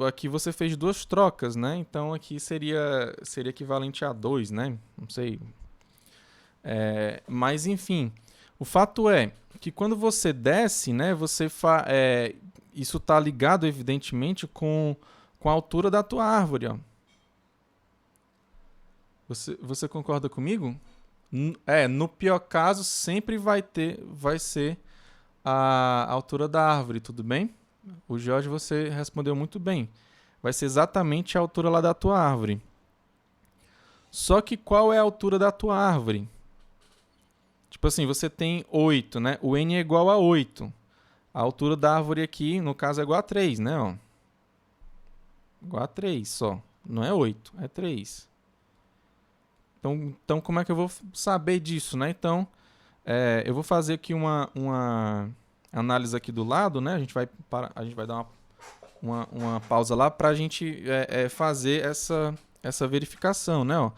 Speaker 1: Aqui você fez 2 trocas, né? Então aqui seria equivalente a 2, né? Não sei. Mas enfim, o fato é que quando você desce, né? Isso está ligado, evidentemente, com a altura da tua árvore, ó. Você concorda comigo? No pior caso, sempre vai ser a altura da árvore, tudo bem? O Jorge, você respondeu muito bem. Vai ser exatamente a altura lá da tua árvore. Só que qual é a altura da tua árvore? Tipo assim, você tem 8, né? O N é igual a 8. A altura da árvore aqui, no caso, é igual a 3, né? Ó. Igual a 3 só. Não é 8, é 3. Então como é que eu vou saber disso, né? Então, eu vou fazer aqui uma análise aqui do lado, né? A gente vai dar uma pausa lá para a gente fazer essa verificação, né? Ó.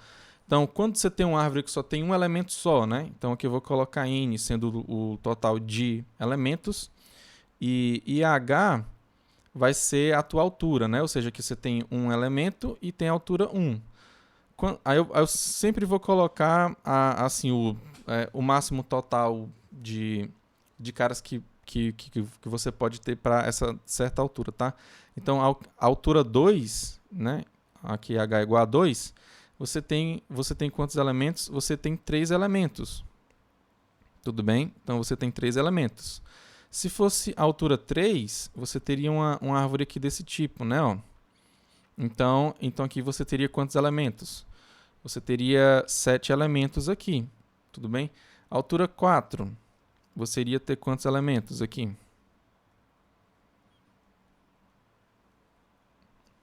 Speaker 1: Então, quando você tem uma árvore que só tem um elemento só, né? Então, aqui eu vou colocar N sendo o total de elementos e H vai ser a tua altura, né? Ou seja, que você tem um elemento e tem a altura 1. Aí eu sempre vou colocar assim, o máximo total de caras que você pode ter para essa certa altura, tá? Então, a altura 2, né? Aqui H é igual a 2, você tem quantos elementos? Você tem 3 elementos. Tudo bem? Então, você tem 3 elementos. Se fosse a altura 3, você teria uma árvore aqui desse tipo, né? Ó. Então aqui você teria quantos elementos? Você teria 7 elementos aqui, tudo bem? Altura 4, você iria ter quantos elementos aqui?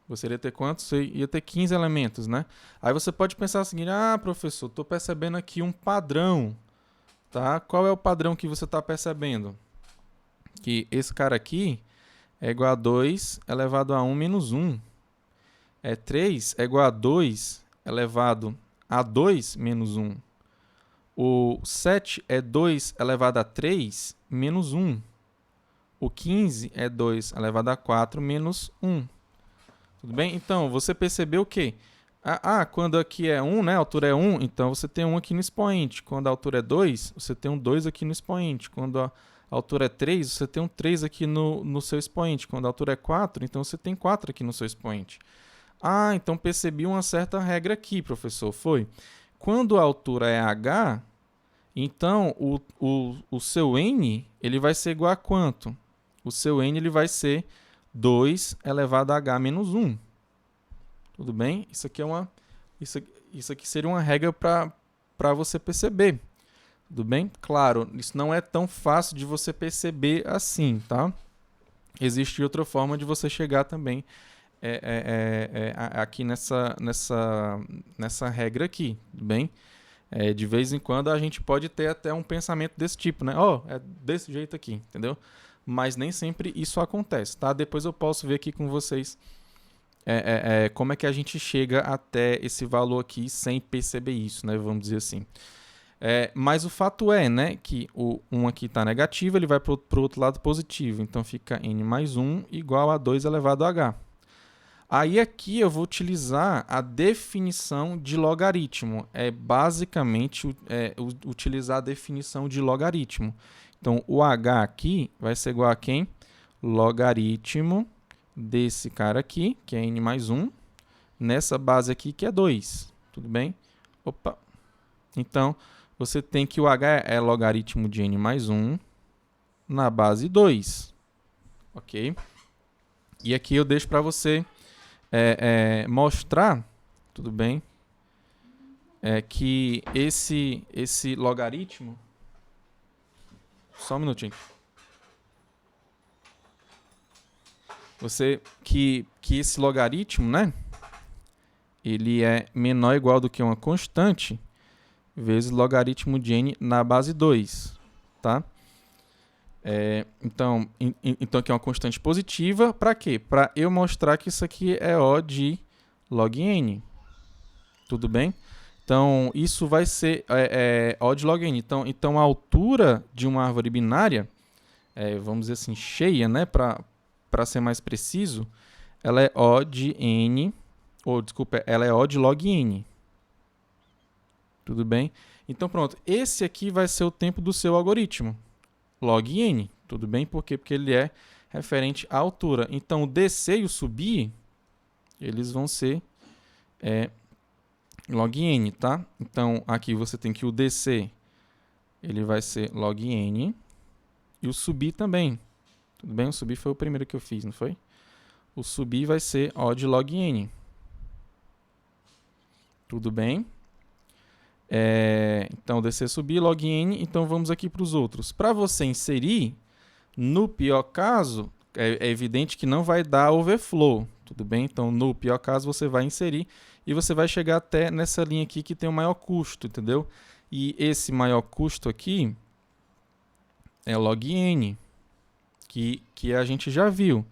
Speaker 1: Você iria ter quantos? Você ia ter 15 elementos, né? Aí você pode pensar o seguinte, professor, estou percebendo aqui um padrão, tá? Qual é o padrão que você está percebendo? Que esse cara aqui é igual a 2 elevado a 1 menos 1. 3 é igual a 2 elevado a 2 menos 1. O 7 é 2 elevado a 3 menos 1. O 15 é 2 elevado a 4 menos 1. Tudo bem? Então, você percebeu que quando aqui é 1, né, a altura é 1, então você tem 1 aqui no expoente. Quando a altura é 2, você tem um 2 aqui no expoente. Quando a altura é 3, você tem um 3 aqui no seu expoente. Quando a altura é 4, então você tem 4 aqui no seu expoente. Então percebi uma certa regra aqui, professor. Foi, quando a altura é h, então o seu n ele vai ser igual a quanto? O seu n ele vai ser 2 elevado a h menos 1. Tudo bem? Isso aqui seria uma regra para você perceber. Tudo bem? Claro, isso não é tão fácil de você perceber assim, tá? Existe outra forma de você chegar também aqui nessa regra aqui, tudo bem? De vez em quando a gente pode ter até um pensamento desse tipo, né? É desse jeito aqui, entendeu? Mas nem sempre isso acontece, tá? Depois eu posso ver aqui com vocês como é que a gente chega até esse valor aqui sem perceber isso, né? Vamos dizer assim. Mas o fato é, né, que o 1 aqui está negativo, ele vai para o outro lado positivo. Então fica n mais 1 igual a 2 elevado a h. Aí aqui eu vou utilizar a definição de logaritmo. Basicamente utilizar a definição de logaritmo. Então o h aqui vai ser igual a quem? Logaritmo desse cara aqui, que é n mais 1, nessa base aqui que é 2. Tudo bem? Opa! Então, você tem que o h é logaritmo de n mais 1 na base 2. Ok? E aqui eu deixo para você mostrar, tudo bem? é que esse logaritmo... Só um minutinho. Que esse logaritmo, né? Ele é menor ou igual do que uma constante vezes logaritmo de n na base 2, tá? Então aqui é uma constante positiva. Para quê? Para eu mostrar que isso aqui é O de log n. Tudo bem? Então, isso vai ser O de log n. Então a altura de uma árvore binária, vamos dizer assim, cheia, né? Para ser mais preciso, ela é O de n, ela é O de log n. Tudo bem? Então, pronto. Esse aqui vai ser o tempo do seu algoritmo. Log n. Tudo bem? Por quê? Porque ele é referente à altura. Então, o descer e o subir, eles vão ser log n, tá? Então, aqui você tem que o descer, ele vai ser log n. E o subir também. Tudo bem? O subir foi o primeiro que eu fiz, não foi? O subir vai ser O de log n. Tudo bem? Então, descer, subir, log n. Então, vamos aqui para os outros. Para você inserir, no pior caso, é evidente que não vai dar overflow. Tudo bem? Então, no pior caso, você vai inserir e você vai chegar até nessa linha aqui que tem o maior custo, entendeu? E esse maior custo aqui é log n, que a gente já viu.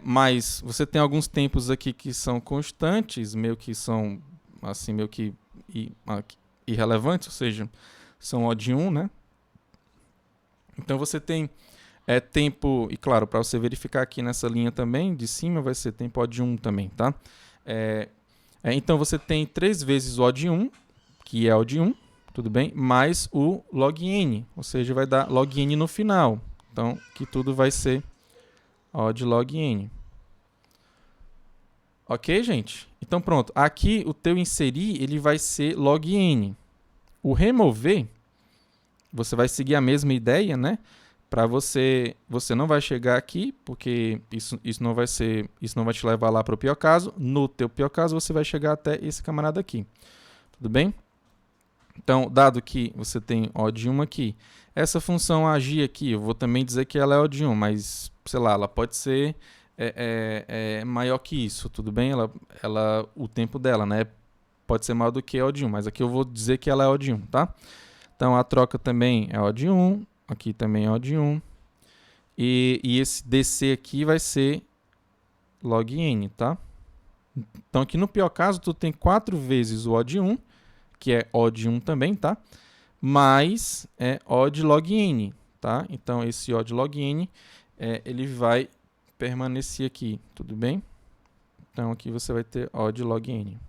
Speaker 1: Mas você tem alguns tempos aqui que são constantes, meio que são assim, meio que irrelevantes, ou seja, são O de 1, né? Então você tem tempo, e claro, para você verificar aqui nessa linha também, de cima vai ser tempo O de 1 também, tá? Então você tem 3 vezes O de 1, que é O de 1, tudo bem? Mais o log n, ou seja, vai dar log n no final. Então, que tudo vai ser O de log n. Ok, gente? Então, pronto. Aqui, o teu inserir, ele vai ser log n. O remover, você vai seguir a mesma ideia, né? Para você não vai chegar aqui, porque isso não vai te levar lá para o pior caso. No teu pior caso, você vai chegar até esse camarada aqui. Tudo bem? Então, dado que você tem O de 1 aqui, essa função agir aqui, eu vou também dizer que ela é O de 1, mas, sei lá, ela pode ser maior que isso, tudo bem? O tempo dela, né? Pode ser maior do que O de 1, mas aqui eu vou dizer que ela é O de 1, tá? Então, a troca também é O de 1, aqui também é O de 1, e esse DC aqui vai ser log n, tá? Então, aqui no pior caso, tu tem 4 vezes o O de 1, que é O de 1 também, tá? Mais O de log n, tá? Então, esse O de log n, ele vai permanecer aqui, tudo bem? Então, aqui você vai ter O de log n.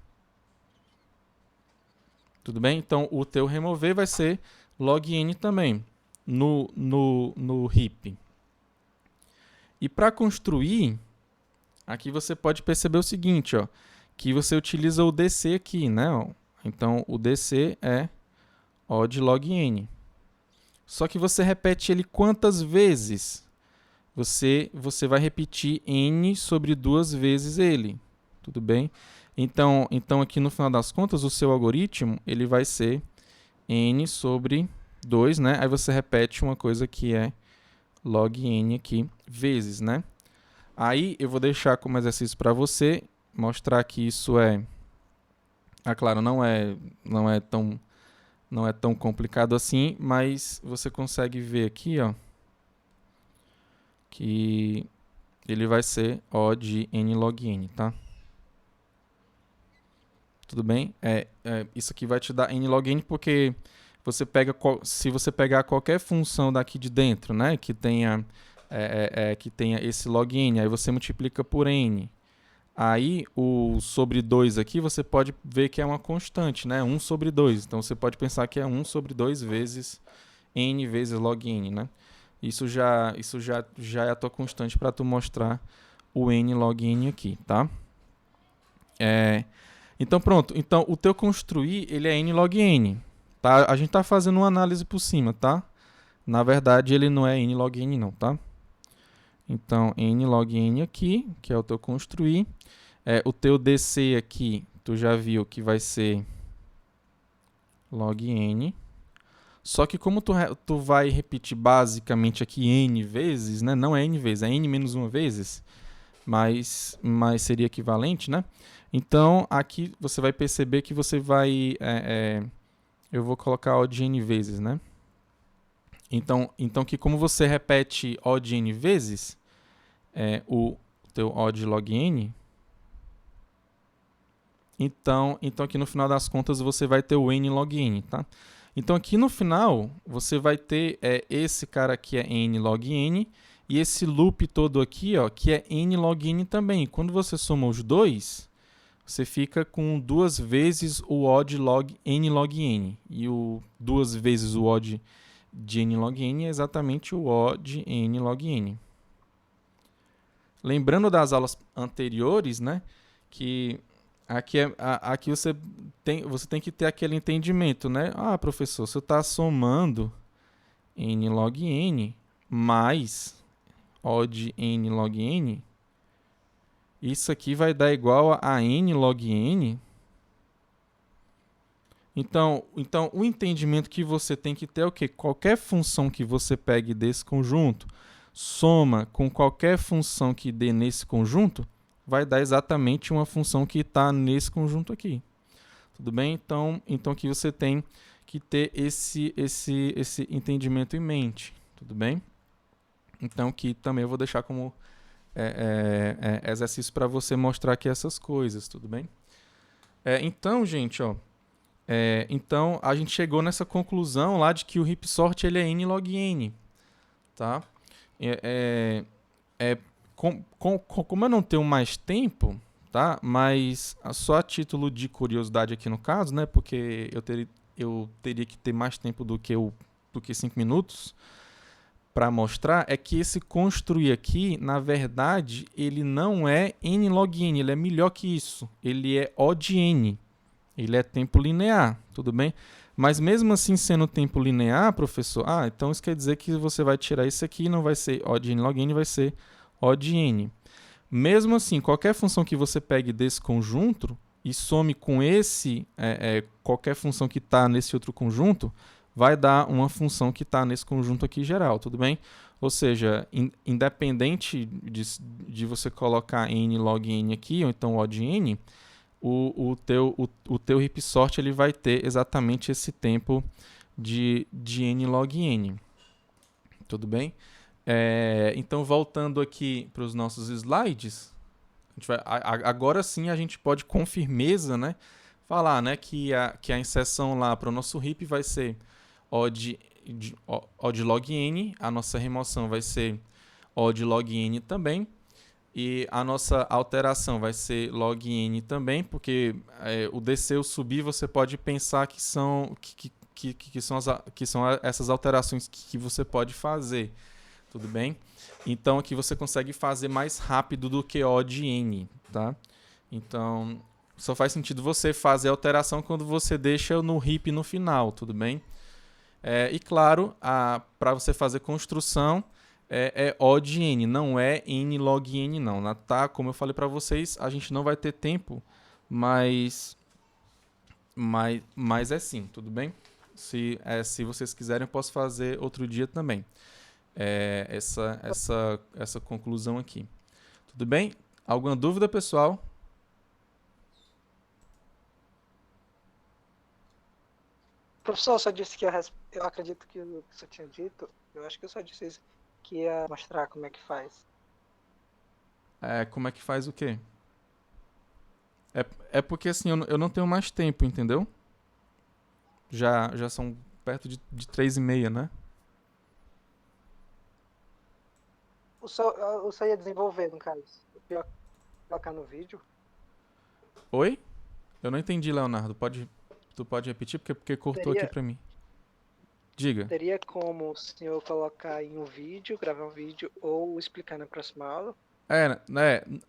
Speaker 1: Tudo bem? Então, o teu remover vai ser log n também, no heap. E para construir, aqui você pode perceber o seguinte, ó, que você utiliza o DC aqui, né? Ó. Então, o DC é O de log n. Só que você repete ele quantas vezes? Você vai repetir n sobre 2 vezes ele. Tudo bem? Então, aqui no final das contas, o seu algoritmo ele vai ser n sobre 2, né? Aí você repete uma coisa que é log n aqui, vezes, né? Aí eu vou deixar como exercício para você, mostrar que isso claro, não é tão complicado assim, mas você consegue ver aqui, ó, que ele vai ser O de n log n, tá? Tudo bem? Isso aqui vai te dar n log n porque se você pegar qualquer função daqui de dentro, né, que tenha esse log n, aí você multiplica por n. Aí, o sobre 2 aqui, você pode ver que é uma constante, né? 1 sobre 2. Então, você pode pensar que é 1 sobre 2 vezes n vezes log n, né? Isso já é a tua constante para tu mostrar o n log n aqui, tá? Então, pronto. Então, o teu construir, ele é n log n, tá? A gente tá fazendo uma análise por cima, tá? Na verdade, ele não é n log n não, tá? Então, n log n aqui, que é o teu construir. O teu DC aqui, tu já viu que vai ser log n. Só que como tu vai repetir basicamente aqui n vezes, né? Não é n vezes, é n menos uma vezes, mas seria equivalente, né? Então, aqui você vai perceber que você vai... eu vou colocar O de n vezes, né? Então que como você repete O de n vezes, o teu O de log n, então aqui no final das contas você vai ter o n log n, tá? Então aqui no final você vai ter esse cara aqui é n log n e esse loop todo aqui, ó, que é n log n também. Quando você soma os dois, você fica com 2 vezes o O de n log n. E o 2 vezes o O de n log n é exatamente o O de n log n. Lembrando das aulas anteriores, né, que aqui você tem que ter aquele entendimento, né? Ah, professor, você está somando n log n mais O de n log n, isso aqui vai dar igual a n log n. Então, o entendimento que você tem que ter é o quê? Qualquer função que você pegue desse conjunto, soma com qualquer função que dê nesse conjunto, vai dar exatamente uma função que está nesse conjunto aqui. Tudo bem? Então aqui você tem que ter esse entendimento em mente. Tudo bem? Então aqui também eu vou deixar como exercício para você mostrar aqui essas coisas. Tudo bem? Então, gente, ó, então a gente chegou nessa conclusão lá de que o heap sort ele é n log n. Tá? Como eu não tenho mais tempo, tá? Mas só a título de curiosidade aqui no caso, né? Porque eu teria que ter mais tempo do que 5 minutos para mostrar, é que esse construir aqui, na verdade, ele não é n log n, ele é melhor que isso. Ele é O de n. Ele é tempo linear, tudo bem? Mas mesmo assim sendo tempo linear, professor, então isso quer dizer que você vai tirar isso aqui, não vai ser O de n log n, vai ser O de n. Mesmo assim, qualquer função que você pegue desse conjunto e some com qualquer função que está nesse outro conjunto, vai dar uma função que está nesse conjunto aqui geral, tudo bem? Ou seja, independente de você colocar n log n aqui, ou então O de n, o teu heap sort ele vai ter exatamente esse tempo de n log n. Tudo bem? Então, voltando aqui para os nossos slides, agora sim a gente pode com firmeza, né, falar, né, que a inserção lá para o nosso heap vai ser O de log n, a nossa remoção vai ser O de log n também, e a nossa alteração vai ser log n também, porque o descer e o subir você pode pensar que são essas alterações que você pode fazer. Tudo bem? Então, aqui você consegue fazer mais rápido do que O de n, tá? Então, só faz sentido você fazer a alteração quando você deixa no heap no final, tudo bem? E, claro, para você fazer construção, O de n, não é n log n, não. Tá? Como eu falei para vocês, a gente não vai ter tempo, mas é sim, tudo bem? Se vocês quiserem, eu posso fazer outro dia também. Essa conclusão aqui. Tudo bem? Alguma dúvida, pessoal?
Speaker 3: Professor, só disse que eu acredito que o que você tinha dito, eu acho que eu só disse isso, que ia mostrar como é que faz.
Speaker 1: Como é que faz o quê? Porque assim, eu não tenho mais tempo, entendeu? Já são perto de 3h30, né?
Speaker 3: O senhor ia desenvolver, no caso. Eu colocar no vídeo.
Speaker 1: Oi? Eu não entendi, Leonardo. Tu pode repetir? Porque cortou aqui pra mim. Diga.
Speaker 3: Teria como o senhor colocar em um vídeo, gravar um vídeo, ou explicar na próxima aula?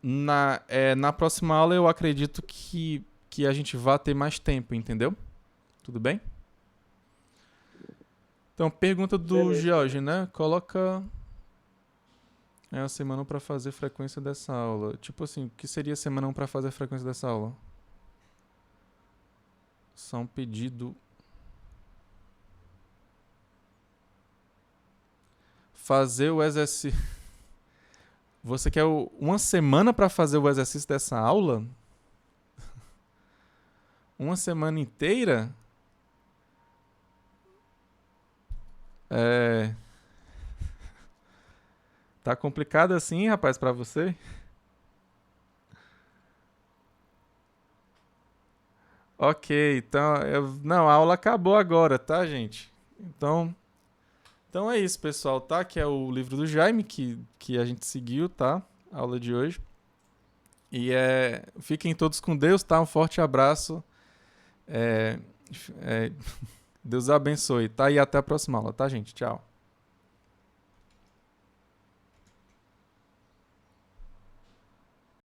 Speaker 1: Na próxima aula eu acredito que a gente vai ter mais tempo, entendeu? Tudo bem? Então, pergunta do George, né? Coloca a semana 1 para fazer a frequência dessa aula. Tipo assim, o que seria semana 1 para fazer a frequência dessa aula? Só um pedido. fazer o exercício... Você quer uma semana para fazer o exercício dessa aula? Uma semana inteira? Tá complicado assim, rapaz, para você? Ok, então... Não, a aula acabou agora, tá, gente? Então é isso, pessoal, tá? Que é o livro do Jaime que a gente seguiu, tá? A aula de hoje. E fiquem todos com Deus, tá? Um forte abraço. Deus abençoe, tá? E até a próxima aula, tá, gente? Tchau.